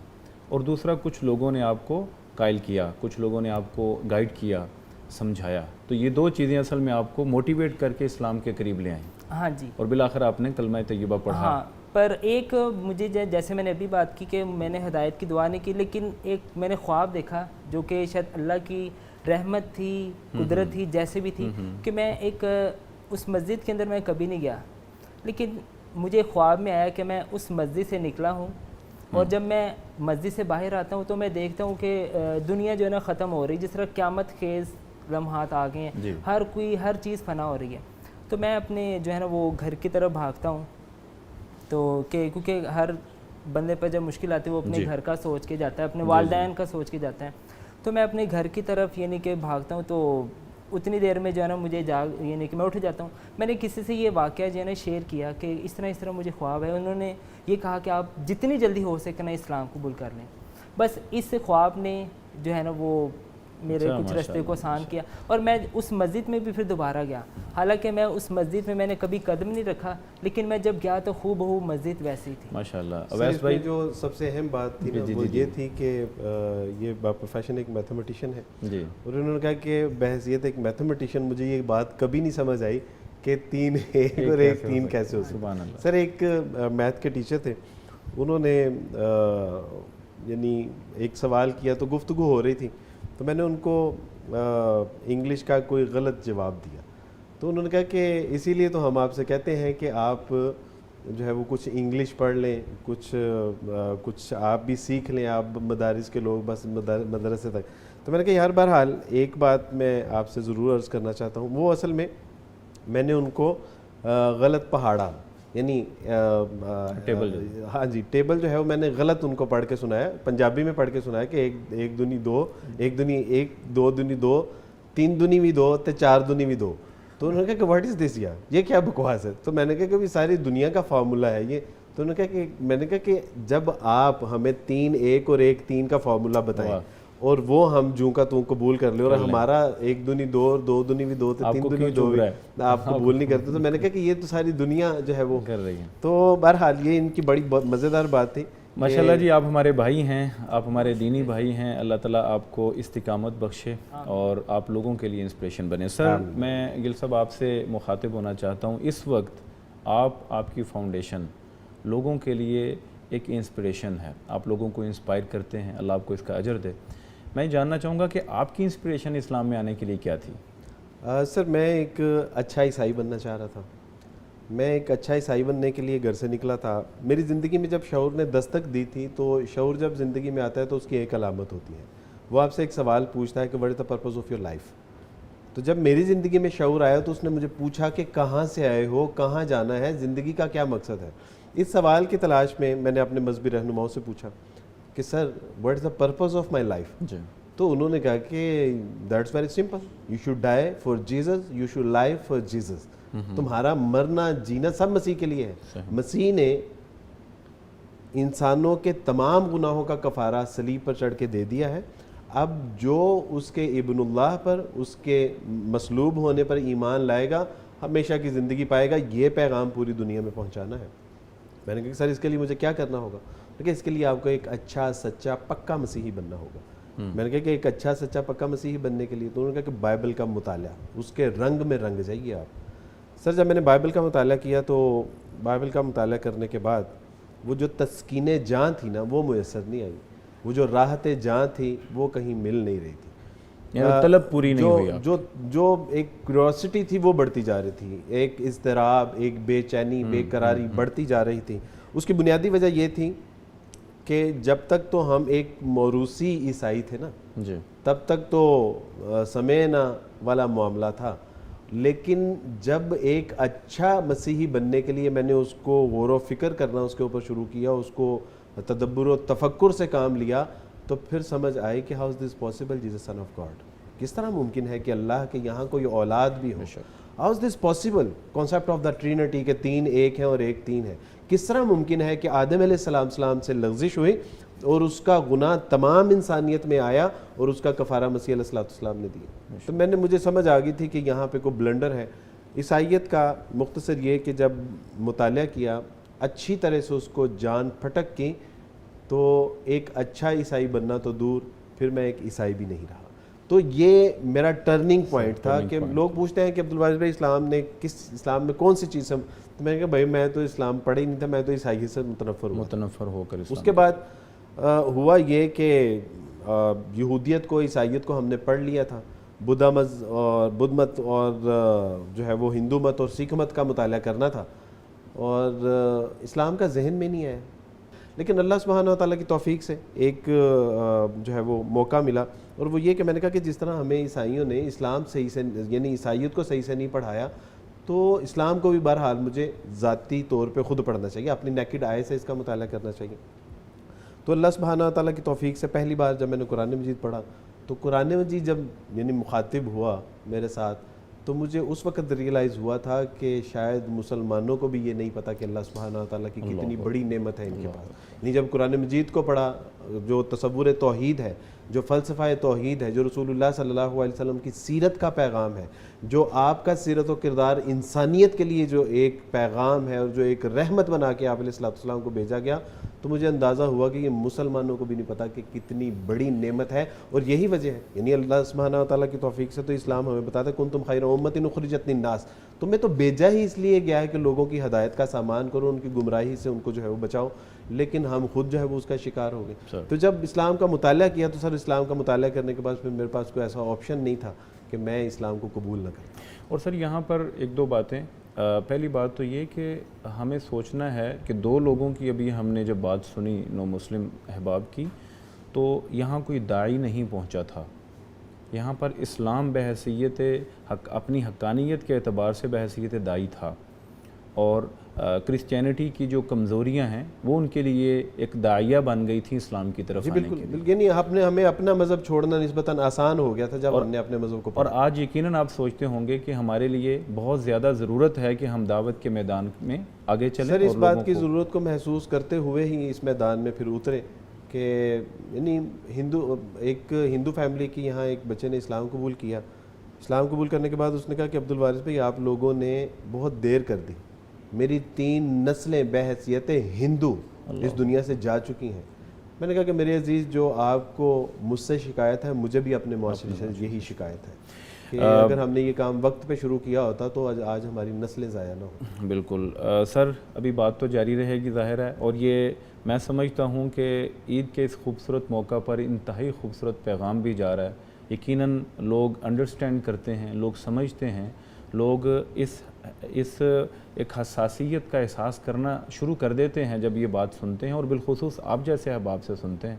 اور دوسرا کچھ لوگوں نے آپ کو قائل کیا، کچھ لوگوں نے آپ کو گائیڈ کیا، سمجھایا. تو یہ دو چیزیں اصل میں آپ کو موٹیویٹ کر کے اسلام کے قریب لے آئیں. ہاں جی. اور بالآخر آپ نے کلمہ طیبہ پڑھا. ہاں، پر ایک مجھے جیسے میں نے ابھی بات کی کہ میں نے ہدایت کی دعا نہیں کی، لیکن ایک میں نے خواب دیکھا جو کہ شاید اللہ کی رحمت تھی، قدرت تھی، جیسے بھی تھی، کہ میں ایک اس مسجد کے اندر میں کبھی نہیں گیا، لیکن مجھے خواب میں آیا کہ میں اس مسجد سے نکلا ہوں. اور جب میں مسجد سے باہر آتا ہوں تو میں دیکھتا ہوں کہ دنیا جو ہے نا ختم ہو رہی، جس طرح قیامت خیز لمحات آ گئے ہیں، ہر چیز فنا ہو رہی ہے. تو میں اپنے جو ہے نا وہ گھر کی طرف بھاگتا ہوں. تو کیونکہ ہر بندے پر جب مشکل آتی ہے وہ اپنے گھر کا سوچ کے جاتا ہے، اپنے والدین کا سوچ کے جاتا ہے. تو میں اپنے گھر کی طرف یعنی کہ بھاگتا ہوں. تو اتنی دیر میں جو ہے نا مجھے یعنی کہ میں اٹھ جاتا ہوں. میں نے کسی سے یہ واقعہ جو ہے نا شیئر کیا کہ اس طرح مجھے خواب ہے. انہوں نے یہ کہا کہ آپ جتنی جلدی ہو سکے نا اسلام قبول کر لیں. بس اس خواب نے جو ہے نا وہ میرے کچھ راستے کو آسان کیا. اور میں اس مسجد میں بھی پھر دوبارہ گیا، حالانکہ میں اس مسجد میں نے کبھی قدم نہیں رکھا، لیکن میں جب گیا تو خوب مسجد ویسی تھی. ماشاءاللہ. اویس بھائی، جو سب سے اہم بات تھی وہ یہ تھی کہ یہ پروفیشن ایک میتھمیٹیشین ہے جی، اور انہوں نے کہا کہ بحیثیت ایک میتھمیٹیشین مجھے یہ بات کبھی نہیں سمجھ آئی کہ 3 1 اور 1 3 کیسے ہو سکتا. سر ایک میتھ کے ٹیچر تھے، انہوں نے یعنی ایک سوال کیا تو گفتگو ہو رہی تھی، تو میں نے ان کو انگلش کا کوئی غلط جواب دیا. تو انہوں نے کہا کہ اسی لیے تو ہم آپ سے کہتے ہیں کہ آپ جو ہے وہ کچھ انگلش پڑھ لیں، کچھ آپ بھی سیکھ لیں، آپ مدارس کے لوگ بس مدرسے تک. تو میں نے کہا یار بہرحال ایک بات میں آپ سے ضرور عرض کرنا چاہتا ہوں. وہ اصل میں نے ان کو غلط پہاڑا یعنی ہاں جی ٹیبل جو ہے وہ میں نے غلط ان کو پڑھ کے سنایا، پنجابی میں پڑھ کے سنایا کہ 1 دونی 2 1 دونی 1 2 دونی 2 3 دونی بھی 2 تے 4 دونی بھی 2. تو انہوں نے کہا کہ واٹ از دس یار، یہ کیا بکواس ہے. تو میں نے کہا کہ ساری دنیا کا فارمولہ ہے یہ. تو انہوں نے کہا کہ میں نے کہا کہ جب آپ ہمیں 3 1 اور 1 3 کا فارمولہ بتائیں اور وہ ہم جوں کا تو قبول کر لیں، اور ہمارا 1 دونی 2 اور 2 دونی بھی 2 تے 3 دونی 2 آپ قبول نہیں کرتے. تو میں نے کہا کہ یہ تو ساری دنیا جو ہے وہ کر رہی ہے. تو بہرحال یہ ان کی بڑی مزیدار بات تھی. ماشاءاللہ جی، آپ ہمارے بھائی ہیں، آپ ہمارے دینی بھائی ہیں. اللہ تعالیٰ آپ کو استقامت بخشے اور آپ لوگوں کے لیے انسپریشن بنے. سر میں گل صاحب آپ سے مخاطب ہونا چاہتا ہوں. اس وقت آپ کی فاؤنڈیشن لوگوں کے لیے ایک انسپریشن ہے، آپ لوگوں کو انسپائر کرتے ہیں، اللہ آپ کو اس کا اجر دے. میں جاننا چاہوں گا کہ آپ کی انسپریشن اسلام میں آنے کے لیے کیا تھی؟ سر میں ایک اچھا عیسائی بننا چاہ رہا تھا. میں ایک اچھا عیسائی بننے کے لیے گھر سے نکلا تھا. میری زندگی میں جب شعور نے دستک دی تھی، تو شعور جب زندگی میں آتا ہے تو اس کی ایک علامت ہوتی ہے، وہ آپ سے ایک سوال پوچھتا ہے کہ what is the purpose of your life. تو جب میری زندگی میں شعور آیا تو اس نے مجھے پوچھا کہ کہاں سے آئے ہو، کہاں جانا ہے، زندگی کا کیا مقصد ہے. اس سوال کی تلاش میں نے اپنے مذہبی رہنماؤں سے پوچھا کہ sir what is the purpose of my life. تو انہوں نے کہا کہ that's very simple, you should die for Jesus, you should live for Jesus. تمہارا مرنا جینا سب مسیح کے لیے ہے. مسیح نے انسانوں کے تمام گناہوں کا کفارہ صلیب پر چڑھ کے دے دیا ہے. اب جو اس کے ابن اللہ پر, اس کے مصلوب ہونے پر ایمان لائے گا ہمیشہ کی زندگی پائے گا. یہ پیغام پوری دنیا میں پہنچانا ہے. میں نے کہا کہ سر اس کے لیے مجھے کیا کرنا ہوگا؟ کہ اس کے لیے آپ کو ایک اچھا سچا پکا مسیحی بننا ہوگا. میں نے کہا کہ ایک اچھا سچا پکا مسیحی بننے کے لیے تو انہوں نے کہا کہ بائبل کا مطالعہ, اس کے رنگ میں رنگ جائیے آپ. سر جب میں نے بائبل کا مطالعہ کیا تو بائبل کا مطالعہ کرنے کے بعد وہ جو تسکین جان تھی نا وہ میسر نہیں آئی. وہ جو راحت جان تھی وہ کہیں مل نہیں رہی تھی. طلب پوری نہیں ہوئی. جو ایک کیوریوسٹی تھی وہ بڑھتی جا رہی تھی, ایک اضطراب, ایک بے چینی, بے قراری بڑھتی جا رہی تھی. اس کی بنیادی وجہ یہ تھی کہ جب تک تو ہم ایک موروثی عیسائی تھے نا, تب تک تو سمینا والا معاملہ تھا. لیکن جب ایک اچھا مسیحی بننے کے لیے میں نے اس کو غور و فکر کرنا اس کے اوپر شروع کیا, اس کو تدبر و تفکر سے کام لیا, تو پھر سمجھ آئی کہ how is this possible Jesus son of God. کس طرح ممکن ہے کہ اللہ کے یہاں کوئی اولاد بھی ہو. How is this possible, concept of the trinity کہ 3 ایک ہیں اور 1 3 ہے. کس طرح ممکن ہے کہ آدم علیہ السلام سے لغزش ہوئی اور اس کا گناہ تمام انسانیت میں آیا اور اس کا کفارہ مسیح علیہ السلام نے دیا. تو مجھے سمجھ آ گئی تھی کہ یہاں پہ کوئی بلنڈر ہے. عیسائیت کا مختصر یہ کہ جب مطالعہ کیا, اچھی طرح سے اس کو جان پھٹک کی, تو ایک اچھا عیسائی بننا تو دور, پھر میں ایک عیسائی بھی نہیں رہا. تو یہ میرا ٹرننگ پوائنٹ تھا کہ لوگ پوچھتے ہیں کہ عبدالواجد بھائی اسلام میں کون سی چیز ہے. تو میں نے کہا بھائی میں تو اسلام پڑھا ہی نہیں تھا, میں تو عیسائی سے متنفر ہو کر. اس کے بعد ہوا یہ کہ یہودیت کو عیسائیت کو ہم نے پڑھ لیا تھا, بدھ مت اور جو ہے وہ ہندو مت اور سکھ مت کا مطالعہ کرنا تھا, اور اسلام کا ذہن میں نہیں آیا. لیکن اللہ سبحانہ و تعالیٰ کی توفیق سے ایک جو ہے وہ موقع ملا, اور وہ یہ کہ میں نے کہا کہ جس طرح ہمیں عیسائیوں نے اسلام صحیح سے یعنی عیسائیت کو صحیح سے نہیں پڑھایا, تو اسلام کو بھی بہرحال مجھے ذاتی طور پہ خود پڑھنا چاہیے, اپنی نیکڈ آئی سے اس کا مطالعہ کرنا چاہیے. تو اللہ سبحانہ و تعالیٰ کی توفیق سے پہلی بار جب میں نے قرآن مجید پڑھا, تو قرآن مجید جب یعنی مخاطب ہوا میرے ساتھ, تو مجھے اس وقت ریئلائز ہوا تھا کہ شاید مسلمانوں کو بھی یہ نہیں پتہ کہ اللہ سبحانہ و تعالیٰ کی کتنی بڑی نعمت ہے ان کے پاس. یعنی جب قرآن مجید کو پڑھا, جو تصور توحید ہے, جو فلسفہ توحید ہے, جو رسول اللہ صلی اللہ علیہ وسلم کی سیرت کا پیغام ہے, جو آپ کا سیرت و کردار انسانیت کے لیے جو ایک پیغام ہے اور جو ایک رحمت بنا کے آپ علیہ السلام کو بھیجا گیا, تو مجھے اندازہ ہوا کہ یہ مسلمانوں کو بھی نہیں پتا کہ کتنی بڑی نعمت ہے. اور یہی وجہ ہے, یعنی اللہ سبحانہ و تعالیٰ کی توفیق سے تو اسلام ہمیں بتاتا ہے کنتم خیر امۃ اخرجت للناس, تمہیں تو بھیجا ہی اس لیے گیا ہے کہ لوگوں کی ہدایت کا سامان کرو, ان کی گمراہی سے ان کو جو ہے وہ بچاؤ. لیکن ہم خود جو ہے وہ اس کا شکار ہو گئے. تو جب اسلام کا مطالعہ کیا, تو سر اسلام کا مطالعہ کرنے کے بعد پھر میرے پاس کوئی ایسا آپشن نہیں تھا کہ میں اسلام کو قبول نہ کروں. اور سر یہاں پر 1-2 باتیں. پہلی بات تو یہ کہ ہمیں سوچنا ہے کہ 2 لوگوں کی ابھی ہم نے جب بات سنی نو مسلم احباب کی, تو یہاں کوئی داعی نہیں پہنچا تھا. یہاں پر اسلام بحیثیت اپنی حقانیت کے اعتبار سے بحیثیت داعی تھا, اور کرسچینٹی کی جو کمزوریاں ہیں وہ ان کے لیے ایک داعیہ بن گئی تھی اسلام کی طرف آنے کے لیے. یعنی ہمیں اپنا مذہب چھوڑنا نسبتاً آسان ہو گیا تھا جب ہم نے اپنے مذہب کو اور آج یقیناً آپ سوچتے ہوں گے کہ ہمارے لیے بہت زیادہ ضرورت ہے کہ ہم دعوت کے میدان میں آگے چلیں. سر اس بات کی ضرورت کو محسوس کرتے ہوئے ہی اس میدان میں پھر اترے کہ یعنی ایک ہندو فیملی کی یہاں ایک بچے نے اسلام قبول کیا. اسلام قبول کرنے کے بعد اس نے کہا کہ عبدالوارث بھائی آپ لوگوں نے بہت دیر کر دی, میری 3 نسلیں بحیثیت ہندو اس دنیا سے جا چکی ہیں. میں نے کہا کہ میرے عزیز, جو آپ کو مجھ سے شکایت ہے, مجھے بھی اپنے معاشرے سے یہی شکایت ہے کہ اگر ہم نے یہ کام وقت پہ شروع کیا ہوتا تو آج ہماری نسلیں ضائع نہ ہوں. بالکل سر, ابھی بات تو جاری رہے گی ظاہر ہے, اور یہ میں سمجھتا ہوں کہ عید کے اس خوبصورت موقع پر انتہائی خوبصورت پیغام بھی جا رہا ہے. یقیناً لوگ انڈرسٹینڈ کرتے ہیں, لوگ سمجھتے ہیں, لوگ اس ایک حساسیت کا احساس کرنا شروع کر دیتے ہیں جب یہ بات سنتے ہیں, اور بالخصوص آپ جیسے احباب سے سنتے ہیں,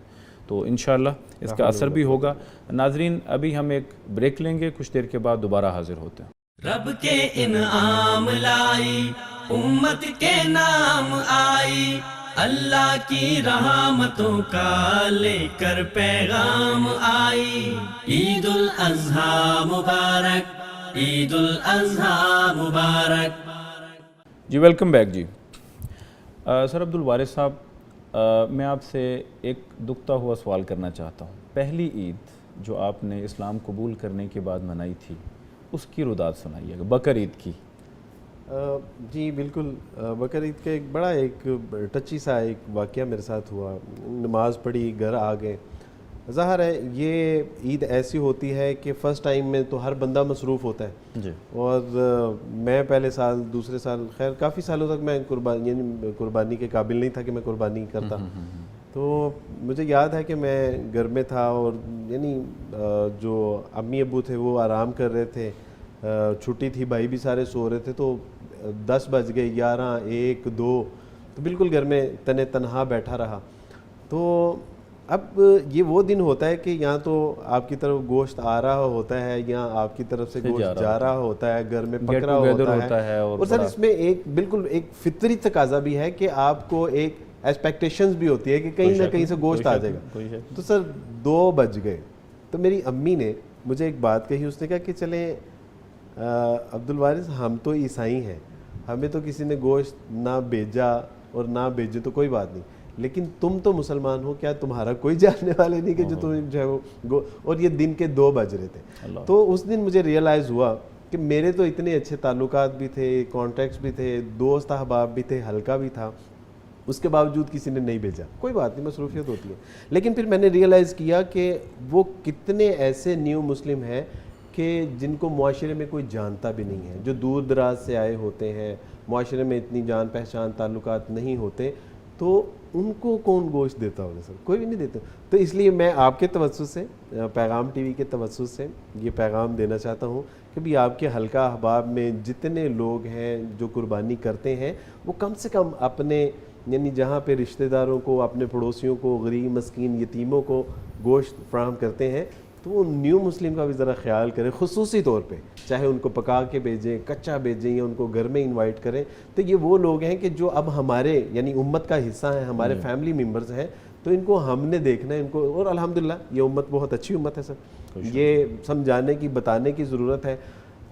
تو انشاءاللہ اس کا اثر بھی ہوگا. ناظرین ابھی ہم ایک بریک لیں گے, کچھ دیر کے بعد دوبارہ حاضر ہوتے ہیں. رب کے انعام لائی امت کے نام آئی, اللہ کی رحمتوں کا لے کر پیغام آئی. عید الاضحیٰ مبارک، عید الاضحیٰ مبارک. جی ویلکم بیک. جی سر عبدالوارث صاحب، میں آپ سے ایک دکھتا ہوا سوال کرنا چاہتا ہوں. پہلی عید جو آپ نے اسلام قبول کرنے کے بعد منائی تھی اس کی رداد سنائیے گا، بقر عید کی. جی بالکل. بقر عید کا ایک بڑا ایک ٹچی سا ایک واقعہ میرے ساتھ ہوا. نماز پڑھی، گھر آ گئے. ظاہر ہے یہ عید ایسی ہوتی ہے کہ فرسٹ ٹائم میں تو ہر بندہ مصروف ہوتا ہے جی. اور میں پہلے سال، دوسرے سال، خیر کافی سالوں تک میں قربانی کے قابل نہیں تھا کہ میں قربانی کرتا. تو مجھے یاد ہے کہ میں گھر میں تھا اور یعنی جو امی ابو تھے وہ آرام کر رہے تھے، چھٹی تھی، بھائی بھی سارے سو رہے تھے. تو 10 بج گئے، 11، 1، 2، تو بالکل گھر میں تنہا بیٹھا رہا. تو اب یہ وہ دن ہوتا ہے کہ یہاں تو آپ کی طرف گوشت آ رہا ہوتا ہے یا آپ کی طرف سے گوشت جا رہا ہوتا ہے، گھر میں پک رہا ہوتا ہے. اور سر اس میں ایک بالکل ایک فطری تقاضا بھی ہے کہ آپ کو ایک ایکسپیکٹیشنز بھی ہوتی ہے کہ کہیں نہ کہیں سے گوشت آ جائے گا. تو سر 2 بج گئے تو میری امی نے مجھے ایک بات کہی. اس نے کہا کہ چلیں عبدالوارث، ہم تو عیسائی ہیں، ہمیں تو کسی نے گوشت نہ بھیجا اور نہ بھیجے تو کوئی بات نہیں، لیکن تم تو مسلمان ہو، کیا تمہارا کوئی جاننے والے نہیں کہ جو تم جو ہے وہ اور یہ دن کے 2 بج رہے تھے. تو اس دن مجھے ریئلائز ہوا کہ میرے تو اتنے اچھے تعلقات بھی تھے، کانٹیکٹس بھی تھے، دوست احباب بھی تھے، حلقہ بھی تھا، اس کے باوجود کسی نے نہیں بھیجا. کوئی بات نہیں، مصروفیت ہوتی ہے. لیکن پھر میں نے ریئلائز کیا کہ وہ کتنے ایسے نیو مسلم ہیں کہ جن کو معاشرے میں کوئی جانتا بھی نہیں ہے، جو دور دراز سے آئے ہوتے ہیں، معاشرے میں اتنی جان پہچان تعلقات نہیں ہوتے، تو ان کو کون گوشت دیتا ہوگا سر؟ کوئی بھی نہیں دیتا. تو اس لیے میں آپ کے توسط سے، پیغام ٹی وی کے توسط سے یہ پیغام دینا چاہتا ہوں کہ بھی آپ کے حلقہ احباب میں جتنے لوگ ہیں جو قربانی کرتے ہیں، وہ کم سے کم اپنے یعنی جہاں پہ رشتہ داروں کو، اپنے پڑوسیوں کو، غریب مسکین یتیموں کو گوشت فراہم کرتے ہیں، تو وہ نیو مسلم کا بھی ذرا خیال کریں، خصوصی طور پہ چاہے ان کو پکا کے بھیجیں، کچا بھیجیں یا ان کو گھر میں انوائٹ کریں. تو یہ وہ لوگ ہیں کہ جو اب ہمارے یعنی امت کا حصہ ہیں، ہمارے فیملی ممبرز ہیں، تو ان کو ہم نے دیکھنا ہے ان کو. اور الحمدللہ یہ امت بہت اچھی امت ہے سر، یہ سمجھانے کی، بتانے کی ضرورت ہے.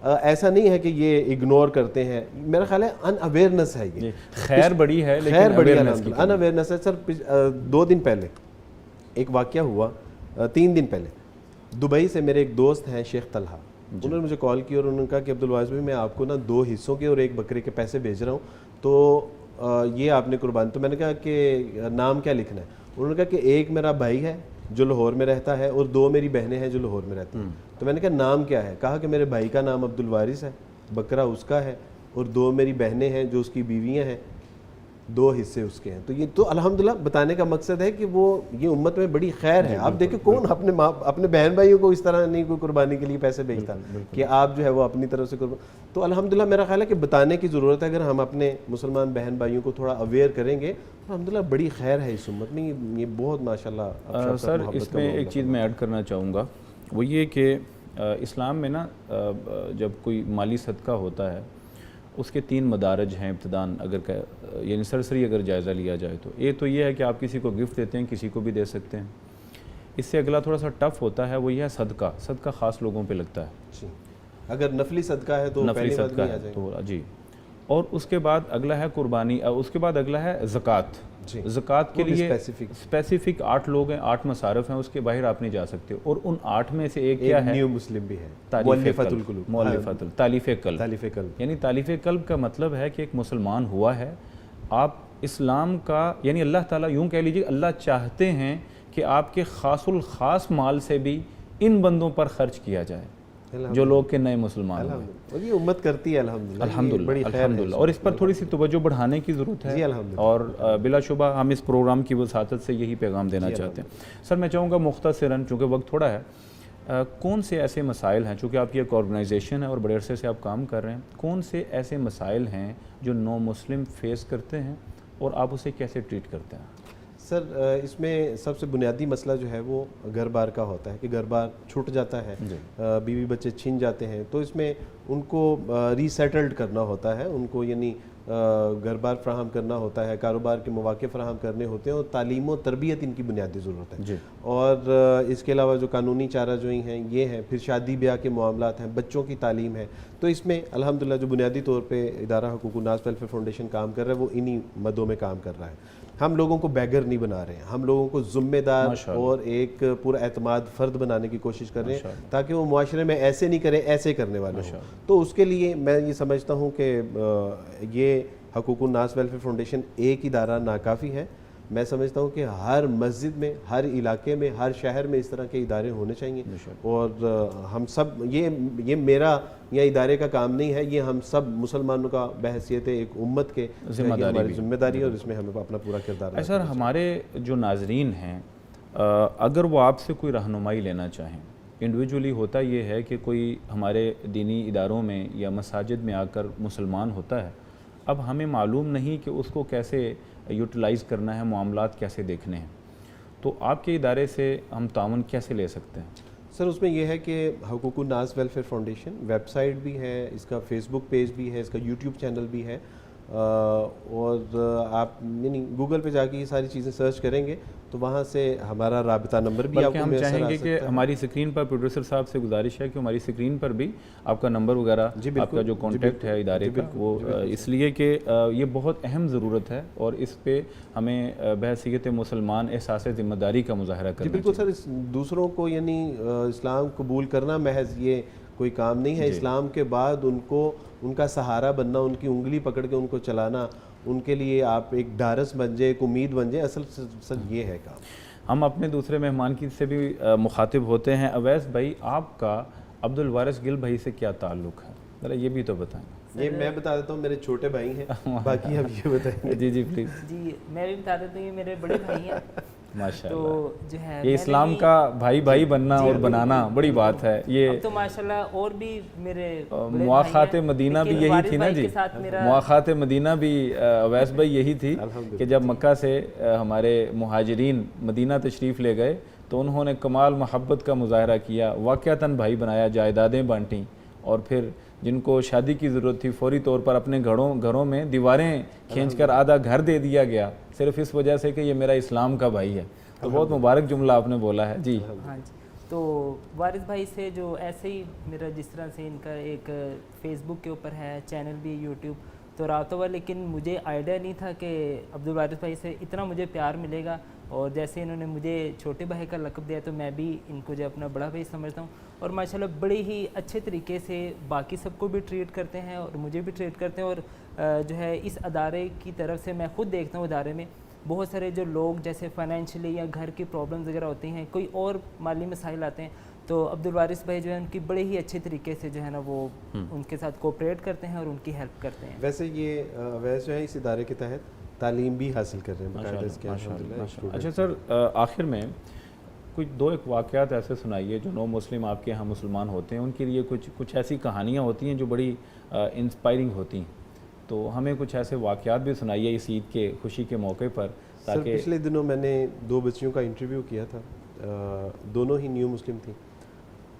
ایسا نہیں ہے کہ یہ اگنور کرتے ہیں. میرا خیال ہے ان اویئرنیس ہے، یہ خیر بڑی ہے خیر بڑی ہے، ان اویئرنیس ہے. سر 2 دن پہلے ایک واقعہ ہوا، 3 دن پہلے دبئی سے میرے ایک دوست ہیں شیخ طلحہ، انہوں نے مجھے کال کی اور انہوں نے کہا کہ عبدالوارث بھائی میں آپ کو نا 2 حصوں کے اور 1 بکرے کے پیسے بھیج رہا ہوں، تو یہ آپ نے قربانی. تو میں نے کہا کہ نام کیا لکھنا ہے؟ انہوں نے کہا کہ 1 میرا بھائی ہے جو لاہور میں رہتا ہے اور 2 میری بہنیں ہیں جو لاہور میں رہتی ہیں. تو میں نے کہا نام کیا ہے؟ کہا کہ میرے بھائی کا نام عبدالوارث ہے، بکرا اس کا ہے، اور 2 میری بہنیں ہیں جو اس کی بیویاں ہیں، 2 حصے اس کے ہیں. تو یہ تو الحمدللہ بتانے کا مقصد ہے کہ وہ یہ امت میں بڑی خیر ہے. آپ دیکھیں کون اپنے بہن بھائیوں کو اس طرح نہیں کوئی قربانی کے لیے پیسے بھیجتا کہ آپ جو ہے وہ اپنی طرف سے تو الحمدللہ میرا خیال ہے کہ بتانے کی ضرورت ہے. اگر ہم اپنے مسلمان بہن بھائیوں کو تھوڑا اویئر کریں گے الحمدللہ بڑی خیر ہے اس امت میں. یہ بہت ماشاءاللہ. سر اس میں ایک چیز میں ایڈ کرنا چاہوں گا، وہ یہ کہ اسلام میں نا جب کوئی مالی صدقہ ہوتا ہے اس کے 3 مدارج ہیں ابتداً، اگر یعنی سرسری اگر جائزہ لیا جائے تو. ایک تو یہ ہے کہ آپ کسی کو گفٹ دیتے ہیں، کسی کو بھی دے سکتے ہیں. اس سے اگلا تھوڑا سا ٹف ہوتا ہے، وہ یہ ہے صدقہ. صدقہ خاص لوگوں پہ لگتا ہے، اگر نفلی صدقہ ہے تو نفلی صدقہ ہے تو جی. اور اس کے بعد اگلا ہے قربانی، اس کے بعد اگلا ہے زکوٰۃ. زکوٰۃ کے لیے اسپیسیفک 8 لوگ ہیں، 8 مصارف ہیں، اس کے باہر آپ نہیں جا سکتے. اور ان 8 میں سے ایک کیا ہے؟ نیو مسلم بھی ہے، تالیف قلب. یعنی تالیف قلب کا مطلب ہے کہ ایک مسلمان ہوا ہے، آپ اسلام کا یعنی اللہ تعالیٰ یوں کہہ لیجیے اللہ چاہتے ہیں کہ آپ کے خاص الخاص مال سے بھی ان بندوں پر خرچ کیا جائے جو لوگ کے نئے مسلمان ہوئے. اور یہ امت کرتی ہے الحمدللہ. اور اس پر تھوڑی سی توجہ بڑھانے کی ضرورت ہے، اور بلا شبہ ہم اس پروگرام کی وساطت سے یہی پیغام دینا چاہتے ہیں. سر میں چاہوں گا مختصراً، چونکہ وقت تھوڑا ہے، کون سے ایسے مسائل ہیں، چونکہ آپ کی ایک آرگنائزیشن ہے اور بڑے عرصے سے آپ کام کر رہے ہیں، کون سے ایسے مسائل ہیں جو نو مسلم فیس کرتے ہیں اور آپ اسے کیسے ٹریٹ کرتے ہیں؟ سر اس میں سب سے بنیادی مسئلہ جو ہے وہ گھر بار کا ہوتا ہے کہ گھر بار چھوٹ جاتا ہے، بیوی بچے چھن جاتے ہیں. تو اس میں ان کو ری سیٹلڈ کرنا ہوتا ہے، ان کو یعنی گھر بار فراہم کرنا ہوتا ہے, کاروبار کے مواقع فراہم کرنے ہوتے ہیں, اور تعلیم و تربیت ان کی بنیادی ضرورت ہے. اور اس کے علاوہ جو قانونی چارہ جوئی ہیں یہ ہیں, پھر شادی بیاہ کے معاملات ہیں, بچوں کی تعلیم ہے. تو اس میں الحمدللہ جو بنیادی طور پہ ادارہ حقوق الناس ویلفیئر فاؤنڈیشن کام کر رہا ہے وہ انہی مدوں میں کام کر رہا ہے. ہم لوگوں کو بیگر نہیں بنا رہے ہیں, ہم لوگوں کو ذمہ دار اور ایک پورا اعتماد فرد بنانے کی کوشش کر رہے ہیں تاکہ وہ معاشرے میں ایسے نہیں کریں, ایسے کرنے والے ہوں. تو اس کے لیے میں یہ سمجھتا ہوں کہ یہ حقوق الناس ویلفیئر فاؤنڈیشن ایک ادارہ ناکافی ہے. میں سمجھتا ہوں کہ ہر مسجد میں, ہر علاقے میں, ہر شہر میں اس طرح کے ادارے ہونے چاہیے. اور ہم سب, یہ میرا یا ادارے کا کام نہیں ہے, یہ ہم سب مسلمانوں کا بحیثیت ایک امت کے ہماری ذمہ داری ہے, اور اس میں ہمیں اپنا پورا کردار. سر ہمارے جو ناظرین ہیں اگر وہ آپ سے کوئی رہنمائی لینا چاہیں, انڈیویجولی ہوتا یہ ہے کہ کوئی ہمارے دینی اداروں میں یا مساجد میں آ کر مسلمان ہوتا ہے, اب ہمیں معلوم نہیں کہ اس کو کیسے یوٹیلائز کرنا ہے, معاملات کیسے دیکھنے ہیں, تو آپ کے ادارے سے ہم تعاون کیسے لے سکتے ہیں؟ سر اس میں یہ ہے کہ حقوق الناس ویلفیئر فاؤنڈیشن ویب سائٹ بھی ہے, اس کا فیس بک پیج بھی ہے, اس کا یوٹیوب چینل بھی ہے, اور آپ یعنی گوگل پہ جا کے یہ ساری چیزیں سرچ کریں گے تو وہاں سے ہمارا رابطہ نمبر بھی آپ کو ہم چاہیں گے کہ ہماری اسکرین پر پروڈیوسر صاحب سے گزارش ہے کہ ہماری اسکرین پر بھی آپ کا نمبر وغیرہ, آپ کا جو کانٹیکٹ ہے ادارے کا, وہ اس لیے کہ یہ بہت اہم ضرورت ہے اور اس پہ ہمیں بحیثیت مسلمان احساس ذمہ داری کا مظاہرہ کرنا چاہیے. بالکل سر, دوسروں کو یعنی اسلام قبول کرنا محض یہ کوئی کام نہیں ہے. اسلام کے بعد ان کا سہارا بننا, ان کی انگلی پکڑ کے ان کو چلانا, ان کے لیے آپ ایک ڈھارس بن جائے, ایک امید بن جائے, اصل سر یہ ہے کام. ہم اپنے دوسرے مہمان کی سے بھی مخاطب ہوتے ہیں. اویس بھائی, آپ کا عبد الوارث گل بھائی سے کیا تعلق ہے, ذرا یہ بھی تو بتائیں. یہ میں بتا دیتا ہوں, میرے چھوٹے بھائی ہیں, باقی اب یہ بتائیں گے. جی پلیز. جی میں بھی بتا دیتا ہوں, یہ میرے بڑے بھائی ہیں. ماشاءاللہ, جو ہے یہ اسلام کا بھائی بننا اور بنانا بڑی بات ہے. یہ تو ماشاءاللہ اور بھی میرے مواخات مدینہ بھی یہی تھی نا جی, مواخات مدینہ بھی اویس بھائی یہی تھی کہ جب مکہ سے ہمارے مہاجرین مدینہ تشریف لے گئے تو انہوں نے کمال محبت کا مظاہرہ کیا, واقعتاً بھائی بنایا, جائیدادیں بانٹیں, اور پھر جن کو شادی کی ضرورت تھی فوری طور پر اپنے گھروں میں دیواریں کھینچ کر آدھا گھر دے دیا گیا, صرف اس وجہ سے کہ یہ میرا اسلام کا بھائی ہے. تو بہت مبارک جملہ آپ نے بولا ہے. جی ہاں جی. تو وارث بھائی سے جو ایسے ہی میرا جس طرح سے ان کا ایک فیس بک کے اوپر ہے, چینل بھی, یوٹیوب, تو رابطہ ہوا, لیکن مجھے آئیڈیا نہیں تھا کہ عبد الوارث بھائی سے اتنا مجھے پیار ملے گا. اور جیسے انہوں نے مجھے چھوٹے بھائی کا لقب دیا تو میں بھی ان کو جو اپنا بڑا بھائی سمجھتا ہوں, اور ماشاءاللہ بڑے ہی اچھے طریقے سے باقی سب کو بھی ٹریٹ کرتے ہیں اور مجھے بھی ٹریٹ کرتے ہیں. اور جو ہے اس ادارے کی طرف سے میں خود دیکھتا ہوں, ادارے میں بہت سارے جو لوگ جیسے فائنینشلی یا گھر کی پرابلمز وغیرہ ہوتی ہیں, کوئی اور مالی مسائل آتے ہیں, تو عبد الوارث بھائی جو ہے ان کی بڑے ہی اچھے طریقے سے جو ہے نا وہ ان کے ساتھ کوپریٹ کرتے ہیں اور ان کی ہیلپ کرتے ہیں. ویسے یہ اویس جو ہے اس ادارے کے تحت تعلیم بھی حاصل کر رہے ہیں باقاعدہ اس کے. اچھا سر, آخر میں کچھ دو ایک واقعات ایسے سنائیے جو نو مسلم آپ کے یہاں مسلمان ہوتے ہیں, ان کے لیے کچھ ایسی کہانیاں ہوتی ہیں جو بڑی انسپائرنگ ہوتی ہیں, تو ہمیں کچھ ایسے واقعات بھی سنائیے اس عید کے خوشی کے موقع پر. سر پچھلے دنوں میں نے 2 بچیوں کا انٹرویو کیا تھا, دونوں ہی نیو مسلم تھیں,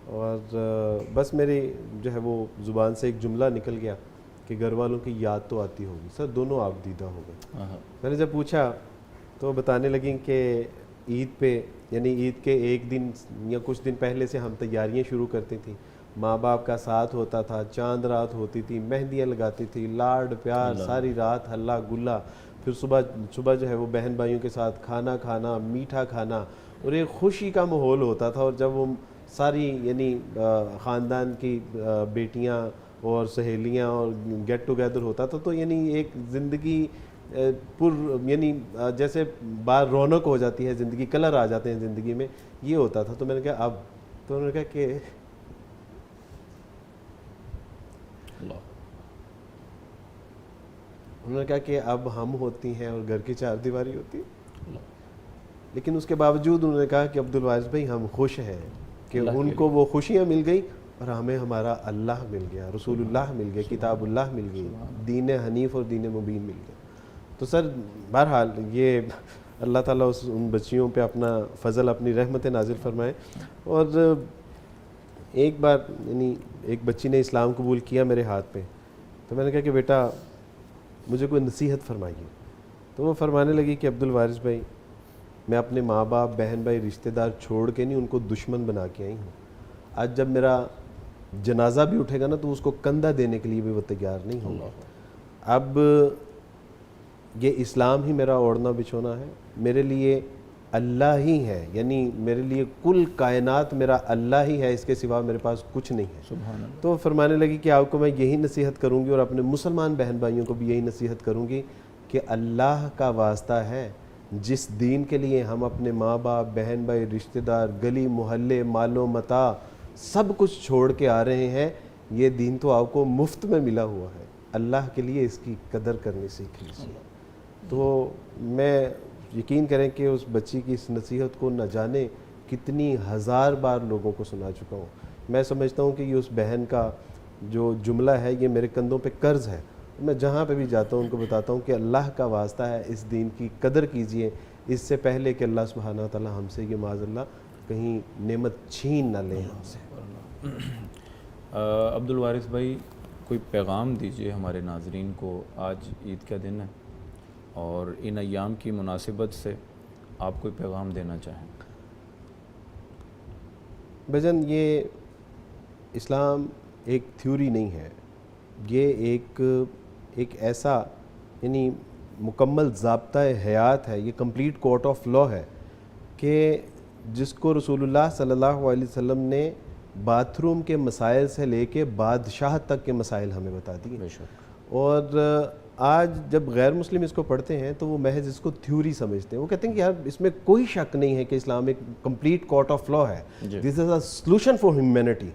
اور بس میری جو ہے وہ زبان سے ایک جملہ نکل گیا کہ گھر والوں کی یاد تو آتی ہوگی. سر دونوں آپ دیدہ ہو گئے. میں نے جب پوچھا تو بتانے لگیں کہ عید پہ یعنی عید کے ایک دن یا کچھ دن پہلے سے ہم تیاریاں شروع کرتی تھیں, ماں باپ کا ساتھ ہوتا تھا, چاند رات ہوتی تھی, مہندیاں لگاتی تھی, لاڈ پیار ساری رات, ہلا گلا, پھر صبح جو ہے وہ بہن بھائیوں کے ساتھ کھانا کھانا, میٹھا کھانا, اور ایک خوشی کا ماحول ہوتا تھا. اور جب وہ ساری یعنی خاندان کی بیٹیاں اور سہیلیاں اور گیٹ ٹوگیدر ہوتا تھا تو یعنی ایک زندگی یعنی جیسے باہر رونق ہو جاتی ہے زندگی, کلر آ جاتے ہیں زندگی میں, یہ ہوتا تھا. تو میں نے کہا اب, تو انہوں نے کہا کہ انہوں نے کہا کہ اب ہم ہوتی ہیں اور گھر کی 4 دیواری ہوتی ہے. لیکن اس کے باوجود انہوں نے کہا کہ عبد الوارث بھائی ہم خوش ہیں کہ ان کو وہ خوشیاں مل گئی اور ہمیں ہمارا اللہ مل گیا, رسول اللہ مل گئے, کتاب اللہ مل گئی, دین حنیف اور دین مبین مل گیا. تو سر بہرحال یہ اللہ تعالیٰ ان بچیوں پہ اپنا فضل, اپنی رحمت نازل فرمائے. اور ایک بار یعنی ایک بچی نے اسلام قبول کیا میرے ہاتھ پہ, تو میں نے کہا کہ بیٹا مجھے کوئی نصیحت فرمائیے. تو وہ فرمانے لگی کہ عبدالوارث بھائی میں اپنے ماں باپ بہن بھائی رشتہ دار چھوڑ کے نہیں ان کو دشمن بنا کے آئی ہوں. آج جب میرا جنازہ بھی اٹھے گا نا تو اس کو کندھا دینے کے لیے بھی وہ تیار نہیں ہوگا. اب یہ اسلام ہی میرا اوڑھنا بچھونا ہے, میرے لیے اللہ ہی ہے, یعنی میرے لیے کل کائنات میرا اللہ ہی ہے, اس کے سوا میرے پاس کچھ نہیں ہے. سبحان اللہ. تو فرمانے لگی کہ آپ کو میں یہی نصیحت کروں گی اور اپنے مسلمان بہن بھائیوں کو بھی یہی نصیحت کروں گی کہ اللہ کا واسطہ ہے, جس دین کے لیے ہم اپنے ماں باپ بہن بھائی رشتہ دار گلی محلے مال و متاع سب کچھ چھوڑ کے آ رہے ہیں, یہ دین تو آپ کو مفت میں ملا ہوا ہے, اللہ کے لیے اس کی قدر کرنی سیکھ لیجیے. تو میں یقین کریں کہ اس بچی کی اس نصیحت کو نہ جانے کتنی ہزار بار لوگوں کو سنا چکا ہوں. میں سمجھتا ہوں کہ یہ اس بہن کا جو جملہ ہے یہ میرے کندھوں پہ قرض ہے. میں جہاں پہ بھی جاتا ہوں ان کو بتاتا ہوں کہ اللہ کا واسطہ ہے اس دین کی قدر کیجئے, اس سے پہلے کہ اللہ سبحانہ و تعالی ہم سے یہ معاذ اللہ کہیں نعمت چھین نہ لیں ہم سے. عبدالوارث بھائی کوئی پیغام دیجئے ہمارے ناظرین کو, آج عید کا دن ہے اور ان ایام کی مناسبت سے آپ کوئی پیغام دینا چاہیں. بھجن یہ اسلام ایک تھیوری نہیں ہے, یہ ایک ایسا یعنی مکمل ضابطہ حیات ہے, یہ کمپلیٹ کورٹ آف لا ہے کہ جس کو رسول اللہ صلی اللہ علیہ وسلم نے باتھ روم کے مسائل سے لے کے بادشاہت تک کے مسائل ہمیں بتا دیے. اور آج جب غیر مسلم اس کو پڑھتے ہیں تو وہ محض اس کو تھیوری سمجھتے ہیں. وہ کہتے ہیں کہ یار اس میں کوئی شک نہیں ہے کہ اسلام ایک کمپلیٹ کورٹ آف لا ہے, دس از اے سلوشن فار ہیومینٹی.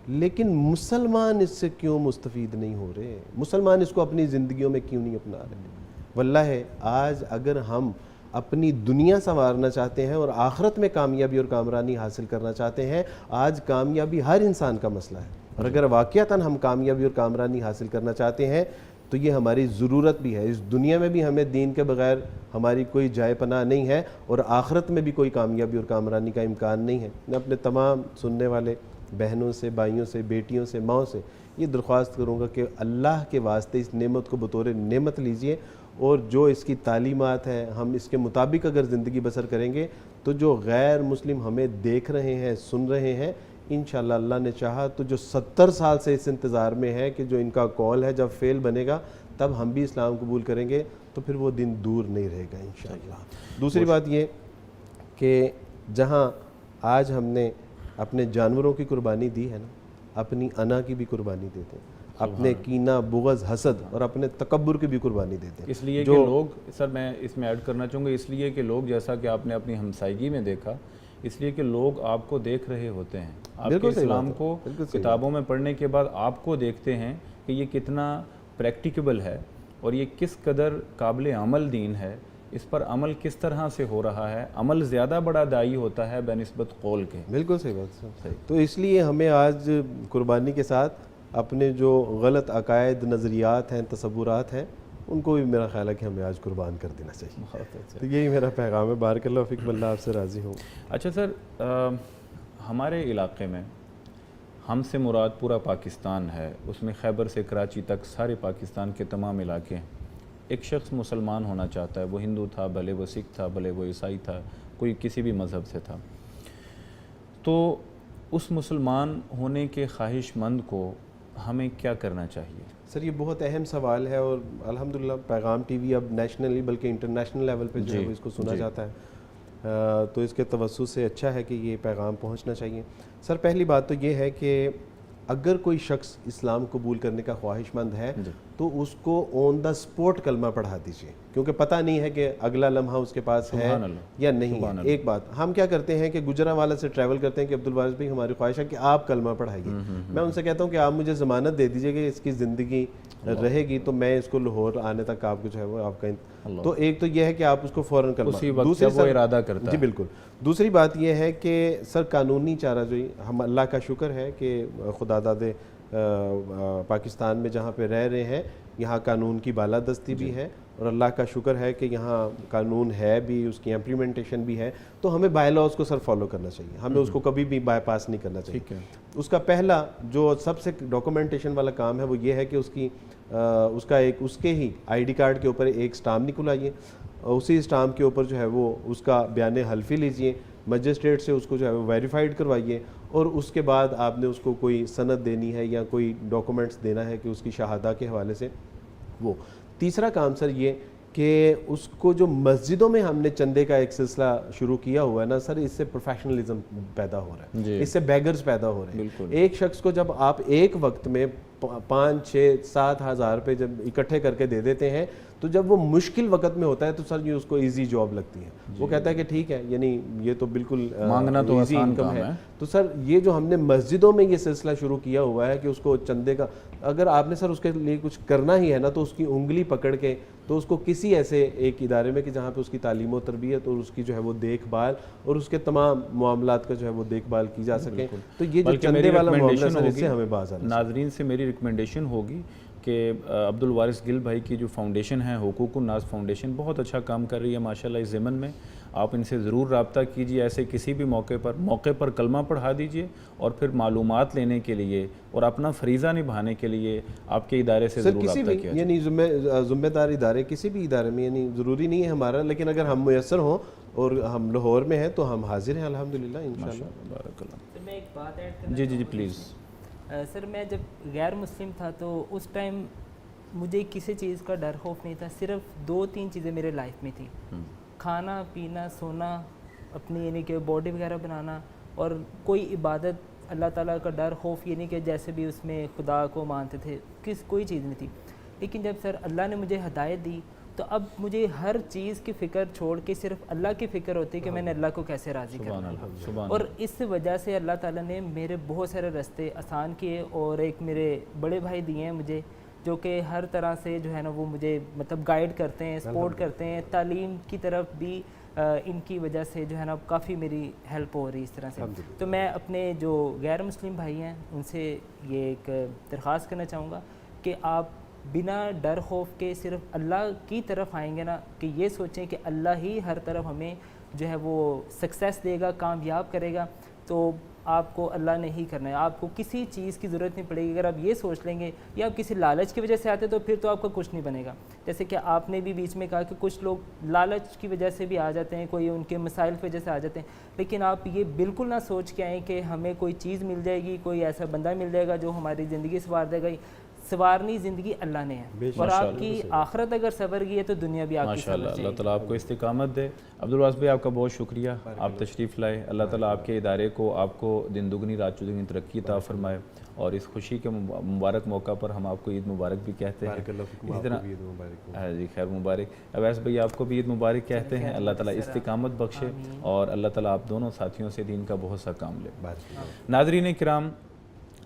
لیکن مسلمان اس سے کیوں مستفید نہیں ہو رہے, مسلمان اس کو اپنی زندگیوں میں کیوں نہیں اپنا رہے. واللہ آج اگر ہم اپنی دنیا سنوارنا چاہتے ہیں اور آخرت میں کامیابی اور کامرانی حاصل کرنا چاہتے ہیں, آج کامیابی ہر انسان کا مسئلہ ہے, اور اگر واقعتاً ہم کامیابی اور کامرانی حاصل کرنا چاہتے ہیں تو یہ ہماری ضرورت بھی ہے. اس دنیا میں بھی ہمیں دین کے بغیر ہماری کوئی جائے پناہ نہیں ہے, اور آخرت میں بھی کوئی کامیابی اور کامرانی کا امکان نہیں ہے. میں اپنے تمام سننے والے بہنوں سے, بھائیوں سے, بیٹیوں سے, ماؤں سے یہ درخواست کروں گا کہ اللہ کے واسطے اس نعمت کو بطور نعمت لیجئے, اور جو اس کی تعلیمات ہیں ہم اس کے مطابق اگر زندگی بسر کریں گے تو جو غیر مسلم ہمیں دیکھ رہے ہیں سن رہے ہیں, انشاءاللہ اللہ نے چاہا تو جو 70 سال سے اس انتظار میں ہے کہ جو ان کا کال ہے جب فیل بنے گا تب ہم بھی اسلام قبول کریں گے, تو پھر وہ دن دور نہیں رہے گا انشاءاللہ. دوسری بات یہ کہ جہاں آج ہم نے اپنے جانوروں کی قربانی دی ہے نا, اپنی انا کی بھی قربانی دیتے ہیں, اپنے کینہ بغض حسد اور اپنے تکبر کی بھی قربانی دیتے ہیں. اس لیے کہ لوگ, سر میں اس میں ایڈ کرنا چاہوں گا, اس لیے کہ لوگ جیسا کہ آپ نے اپنی ہمسائیگی میں دیکھا, اس لیے کہ لوگ آپ کو دیکھ رہے ہوتے ہیں, آپ کے اسلام کو کتابوں میں پڑھنے کے بعد آپ کو دیکھتے ہیں کہ یہ کتنا پریکٹیکیبل ہے اور یہ کس قدر قابل عمل دین ہے, اس پر عمل کس طرح سے ہو رہا ہے. عمل زیادہ بڑا داعی ہوتا ہے بنسبت قول کے. بالکل صحیح بات. تو اس لیے ہمیں آج قربانی کے ساتھ اپنے جو غلط عقائد نظریات ہیں تصورات ہیں ان کو بھی میرا خیال ہے کہ ہمیں آج قربان کر دینا چاہیے. تو یہی میرا پیغام ہے. بارک اللہ فیکم, اللہ آپ سے راضی ہوں. اچھا سر, ہمارے علاقے میں ہم سے مراد پورا پاکستان ہے, اس میں خیبر سے کراچی تک سارے پاکستان کے تمام علاقے ہیں. ایک شخص مسلمان ہونا چاہتا ہے, وہ ہندو تھا, بھلے وہ سکھ تھا, بھلے وہ عیسائی تھا, کوئی کسی بھی مذہب سے تھا, تو اس مسلمان ہونے کے خواہش مند کو ہمیں کیا کرنا چاہیے؟ سر یہ بہت اہم سوال ہے, اور الحمدللہ پیغام ٹی وی اب نیشنلی بلکہ انٹرنیشنل لیول پہ جو ہے اس کو سنا جاتا ہے, تو اس کے توسط سے اچھا ہے کہ یہ پیغام پہنچنا چاہیے. سر پہلی بات تو یہ ہے کہ اگر کوئی شخص اسلام قبول کرنے کا خواہش مند ہے تو اس کو آن دا سپورٹ کلمہ پڑھا دیجیے, کیونکہ پتہ نہیں ہے کہ اگلا لمحہ اس کے پاس ہے یا نہیں ہے. ایک بات ہم کیا کرتے ہیں کہ گجرانوالہ سے ٹریول کرتے ہیں کہ عبدالوارث بھائی ہماری خواہش ہے کہ آپ کلمہ پڑھائیے. میں ان سے کہتا ہوں کہ آپ مجھے ضمانت دے دیجیے کہ اس کی زندگی رہے گی تو میں اس کو لاہور آنے تک آپ کو جو ہے وہ آپ کا تو ایک تو یہ ہے کہ آپ اس کو فوراً کلمہ, دوسری وہ ارادہ کرتا ہے. جی بالکل. دوسری بات یہ ہے کہ سر قانونی چارہ جوئی, ہم اللہ کا شکر ہے کہ خدا دادے پاکستان میں جہاں پہ رہ رہے ہیں یہاں قانون کی بالادستی بھی ہے, اور اللہ کا شکر ہے کہ یہاں قانون ہے بھی, اس کی امپلیمنٹیشن بھی ہے, تو ہمیں بائی لاز کو سر فالو کرنا چاہیے, ہمیں اس کو کبھی بھی بائی پاس نہیں کرنا چاہیے. اس کا پہلا جو سب سے ڈاکومنٹیشن والا کام ہے وہ یہ ہے کہ اس کے ہی آئی ڈی کارڈ کے اوپر ایک اسٹامپ نکلائیے، اسی اسٹامپ کے اوپر جو ہے وہ اس کا بیان حلفی لیجئے، مجسٹریٹ سے اس کو جو ہے وہ ویریفائڈ کروائیے، اور اس کے بعد آپ نے اس کو کوئی سند دینی ہے یا کوئی ڈاکومنٹس دینا ہے کہ اس کی شہادہ کے حوالے سے وہ۔ تیسرا کام سر یہ کہ اس کو جو مسجدوں میں ہم نے چندے کا ایک سلسلہ شروع کیا ہوا ہے نا سر، اس سے پروفیشنلزم پیدا ہو رہا ہے، اس سے بیگرز پیدا ہو رہے ہیں۔ ایک شخص کو جب آپ ایک وقت میں 5 6 7 ہزار روپے جب اکٹھے کر کے دے دیتے ہیں، تو جب وہ مشکل وقت میں ہوتا ہے تو سر یہ اس کو ایزی جاب لگتی ہے، وہ کہتا ہے کہ ٹھیک ہے، یعنی یہ تو بالکل مانگنا تو ایزی آسان انکم کام ہے۔ تو سر یہ جو ہم نے مسجدوں میں یہ سلسلہ شروع کیا ہوا ہے کہ اس کو چندے کا، اگر آپ نے سر اس کے لیے کچھ کرنا ہی ہے نا تو اس کی انگلی پکڑ کے تو اس کو کسی ایسے ایک ادارے میں کہ جہاں پہ اس کی تعلیم و تربیت اور اس کی جو ہے وہ دیکھ بھال اور اس کے تمام معاملات کا جو ہے وہ دیکھ بھال کی جا سکے، تو یہ جو چندے والا معاملہ سر اس سے ہمیں باز آنا۔ ناظرین سے میری ریکمنڈیشن ہوگی کہ عبد الوارث گل بھائی کی جو فاؤنڈیشن ہے حقوق الناس فاؤنڈیشن، بہت اچھا کام کر رہی ہے ماشاءاللہ اس ضمن میں، آپ ان سے ضرور رابطہ کیجیے، ایسے کسی بھی موقع پر کلمہ پڑھا دیجیے، اور پھر معلومات لینے کے لیے اور اپنا فریضہ نبھانے کے لیے آپ کے ادارے سے ضرور رابطہ کیا جائے۔ یعنی ذمہ دار ادارے کسی بھی ادارے میں، یعنی ضروری نہیں ہے ہمارا، لیکن اگر ہم میسر ہوں اور ہم لاہور میں ہیں تو ہم حاضر ہیں الحمدللہ انشاءاللہ۔ بارک اللہ۔ میں ایک بات ایڈ کرنا جی پلیز۔ سر میں جب غیر مسلم تھا تو اس ٹائم مجھے کسی چیز کا ڈر خوف نہیں تھا، صرف 2-3 چیزیں میرے لائف میں تھیں، کھانا پینا سونا، اپنی یعنی کہ باڈی وغیرہ بنانا، اور کوئی عبادت اللہ تعالیٰ کا ڈر خوف، یہ نہیں کہ جیسے بھی اس میں خدا کو مانتے تھے، کوئی چیز نہیں تھی۔ لیکن جب سر اللہ نے مجھے ہدایت دی تو اب مجھے ہر چیز کی فکر چھوڑ کے صرف اللہ کی فکر ہوتی ہے کہ میں نے اللہ کو کیسے راضی کرنا ہے، اور اس وجہ سے اللہ تعالیٰ نے میرے بہت سارے راستے آسان کیے، اور ایک میرے بڑے بھائی دیے ہیں مجھے جو کہ ہر طرح سے جو ہے نا وہ مجھے مطلب گائیڈ کرتے ہیں، سپورٹ کرتے ہیں، تعلیم کی طرف بھی ان کی وجہ سے جو ہے نا کافی میری ہیلپ ہو رہی ہے اس طرح سے۔ تو میں اپنے جو غیر مسلم بھائی ہیں ان سے یہ ایک درخواست کرنا چاہوں گا کہ آپ بنا ڈر خوف کے صرف اللہ کی طرف آئیں گے نا، کہ یہ سوچیں کہ اللہ ہی ہر طرف ہمیں جو ہے وہ سکسیس دے گا، کامیاب کرے گا، تو آپ کو اللہ نے ہی کرنا ہے، آپ کو کسی چیز کی ضرورت نہیں پڑے گی۔ اگر آپ یہ سوچ لیں گے یا آپ کسی لالچ کی وجہ سے آتے تو پھر تو آپ کا کچھ نہیں بنے گا۔ جیسے کہ آپ نے بھی بیچ میں کہا کہ کچھ لوگ لالچ کی وجہ سے بھی آ جاتے ہیں، کوئی ان کے مسائل کی وجہ سے آ جاتے ہیں، لیکن آپ یہ بالکل نہ سوچ کے آئیں کہ ہمیں کوئی چیز مل جائے گی، کوئی ایسا بندہ مل جائے گا جو ہماری زندگی سنوار دے گا۔ سنوارنی زندگی اللہ نے ہے، اور آپ کی آخرت اگر صبر کی ہے تو دنیا بھی آپ کی صبر ماشاءاللہ، اللہ تعالیٰ آپ کو استقامت دے۔ عبد الوارث بھائی آپ کا بہت شکریہ، آپ تشریف لائے، اللہ تعالیٰ آپ کے ادارے کو، آپ کو دن دگنی رات چوگنی ترقی عطا فرمائے، اور اس خوشی کے مبارک موقع پر ہم آپ کو عید مبارک بھی کہتے ہیں۔ اسی طرح جی خیر مبارک۔ اویس بھائی آپ کو بھی عید مبارک کہتے ہیں، اللہ تعالیٰ استقامت بخشے، اور اللہ تعالیٰ آپ دونوں ساتھیوں سے دین کا بہت سا کام لے۔ ناظرین کرام،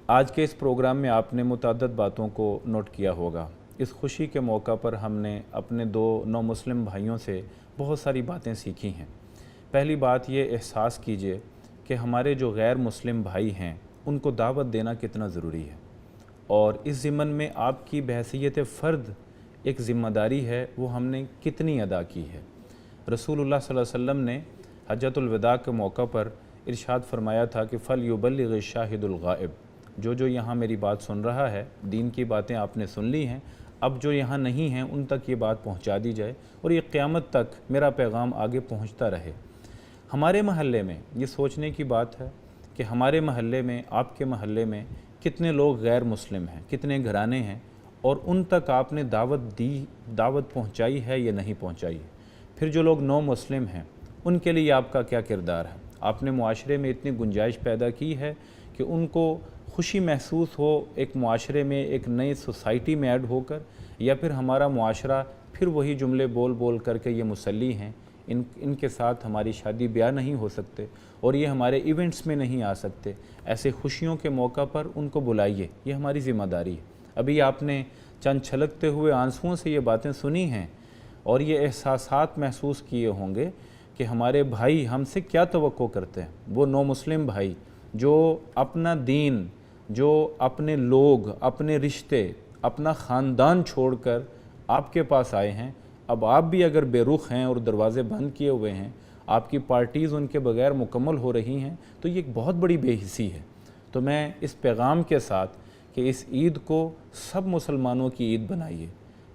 آج کے اس پروگرام میں آپ نے متعدد باتوں کو نوٹ کیا ہوگا۔ اس خوشی کے موقع پر ہم نے اپنے 2 نو مسلم بھائیوں سے بہت ساری باتیں سیکھی ہیں۔ پہلی بات یہ احساس کیجئے کہ ہمارے جو غیر مسلم بھائی ہیں ان کو دعوت دینا کتنا ضروری ہے، اور اس ضمن میں آپ کی بحیثیت فرد ایک ذمہ داری ہے، وہ ہم نے کتنی ادا کی ہے۔ رسول اللہ صلی اللہ علیہ وسلم نے حجۃ الوداع کے موقع پر ارشاد فرمایا تھا کہ فَلْيُبَلِّغِ الشَّاهِدُ الْغَائِبُ، جو یہاں میری بات سن رہا ہے، دین کی باتیں آپ نے سن لی ہیں، اب جو یہاں نہیں ہیں ان تک یہ بات پہنچا دی جائے، اور یہ قیامت تک میرا پیغام آگے پہنچتا رہے۔ ہمارے محلے میں یہ سوچنے کی بات ہے کہ ہمارے محلے میں، آپ کے محلے میں کتنے لوگ غیر مسلم ہیں، کتنے گھرانے ہیں، اور ان تک آپ نے دعوت پہنچائی ہے یا نہیں پہنچائی ہے۔ پھر جو لوگ نو مسلم ہیں ان کے لیے آپ کا کیا کردار ہے؟ آپ نے معاشرے میں اتنی گنجائش پیدا کی ہے کہ ان کو خوشی محسوس ہو ایک معاشرے میں، ایک نئی سوسائٹی میں ایڈ ہو کر، یا پھر ہمارا معاشرہ پھر وہی جملے بول کر کے یہ مسلی ہیں، ان کے ساتھ ہماری شادی بیاہ نہیں ہو سکتے، اور یہ ہمارے ایونٹس میں نہیں آ سکتے۔ ایسے خوشیوں کے موقع پر ان کو بلائیے، یہ ہماری ذمہ داری ہے۔ ابھی آپ نے چند چھلکتے ہوئے آنسوؤں سے یہ باتیں سنی ہیں، اور یہ احساسات محسوس کیے ہوں گے کہ ہمارے بھائی ہم سے کیا توقع کرتے ہیں۔ وہ نو مسلم بھائی جو اپنا دین، جو اپنے لوگ، اپنے رشتے، اپنا خاندان چھوڑ کر آپ کے پاس آئے ہیں، اب آپ بھی اگر بے رخ ہیں اور دروازے بند کیے ہوئے ہیں، آپ کی پارٹیز ان کے بغیر مکمل ہو رہی ہیں، تو یہ ایک بہت بڑی بے حسی ہے۔ تو میں اس پیغام کے ساتھ کہ اس عید کو سب مسلمانوں کی عید بنائیے،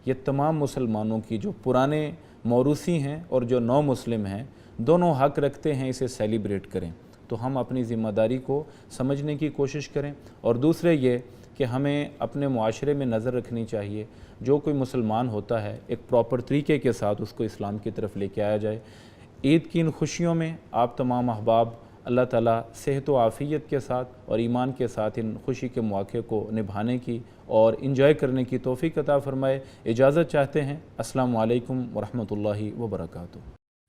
یہ تمام مسلمانوں کی جو پرانے موروثی ہیں اور جو نو مسلم ہیں دونوں حق رکھتے ہیں اسے سیلیبریٹ کریں، تو ہم اپنی ذمہ داری کو سمجھنے کی کوشش کریں۔ اور دوسرے یہ کہ ہمیں اپنے معاشرے میں نظر رکھنی چاہیے، جو کوئی مسلمان ہوتا ہے ایک پراپر طریقے کے ساتھ اس کو اسلام کی طرف لے کے آیا جائے۔ عید کی ان خوشیوں میں آپ تمام احباب اللہ تعالیٰ صحت و عافیت کے ساتھ اور ایمان کے ساتھ ان خوشی کے مواقع کو نبھانے کی اور انجوائے کرنے کی توفیق عطا فرمائے۔ اجازت چاہتے ہیں، السلام علیکم ورحمۃ اللہ وبرکاتہ۔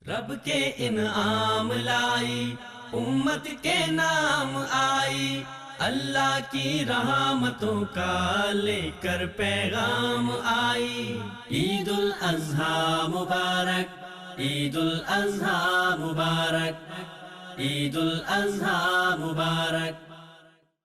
رب کے انعام لائی، امت کے نام آئی، اللہ کی رحمتوں کا لے کر پیغام آئی۔ عید الاضحیٰ مبارک، عید الاضحیٰ مبارک، عید الاضحیٰ مبارک۔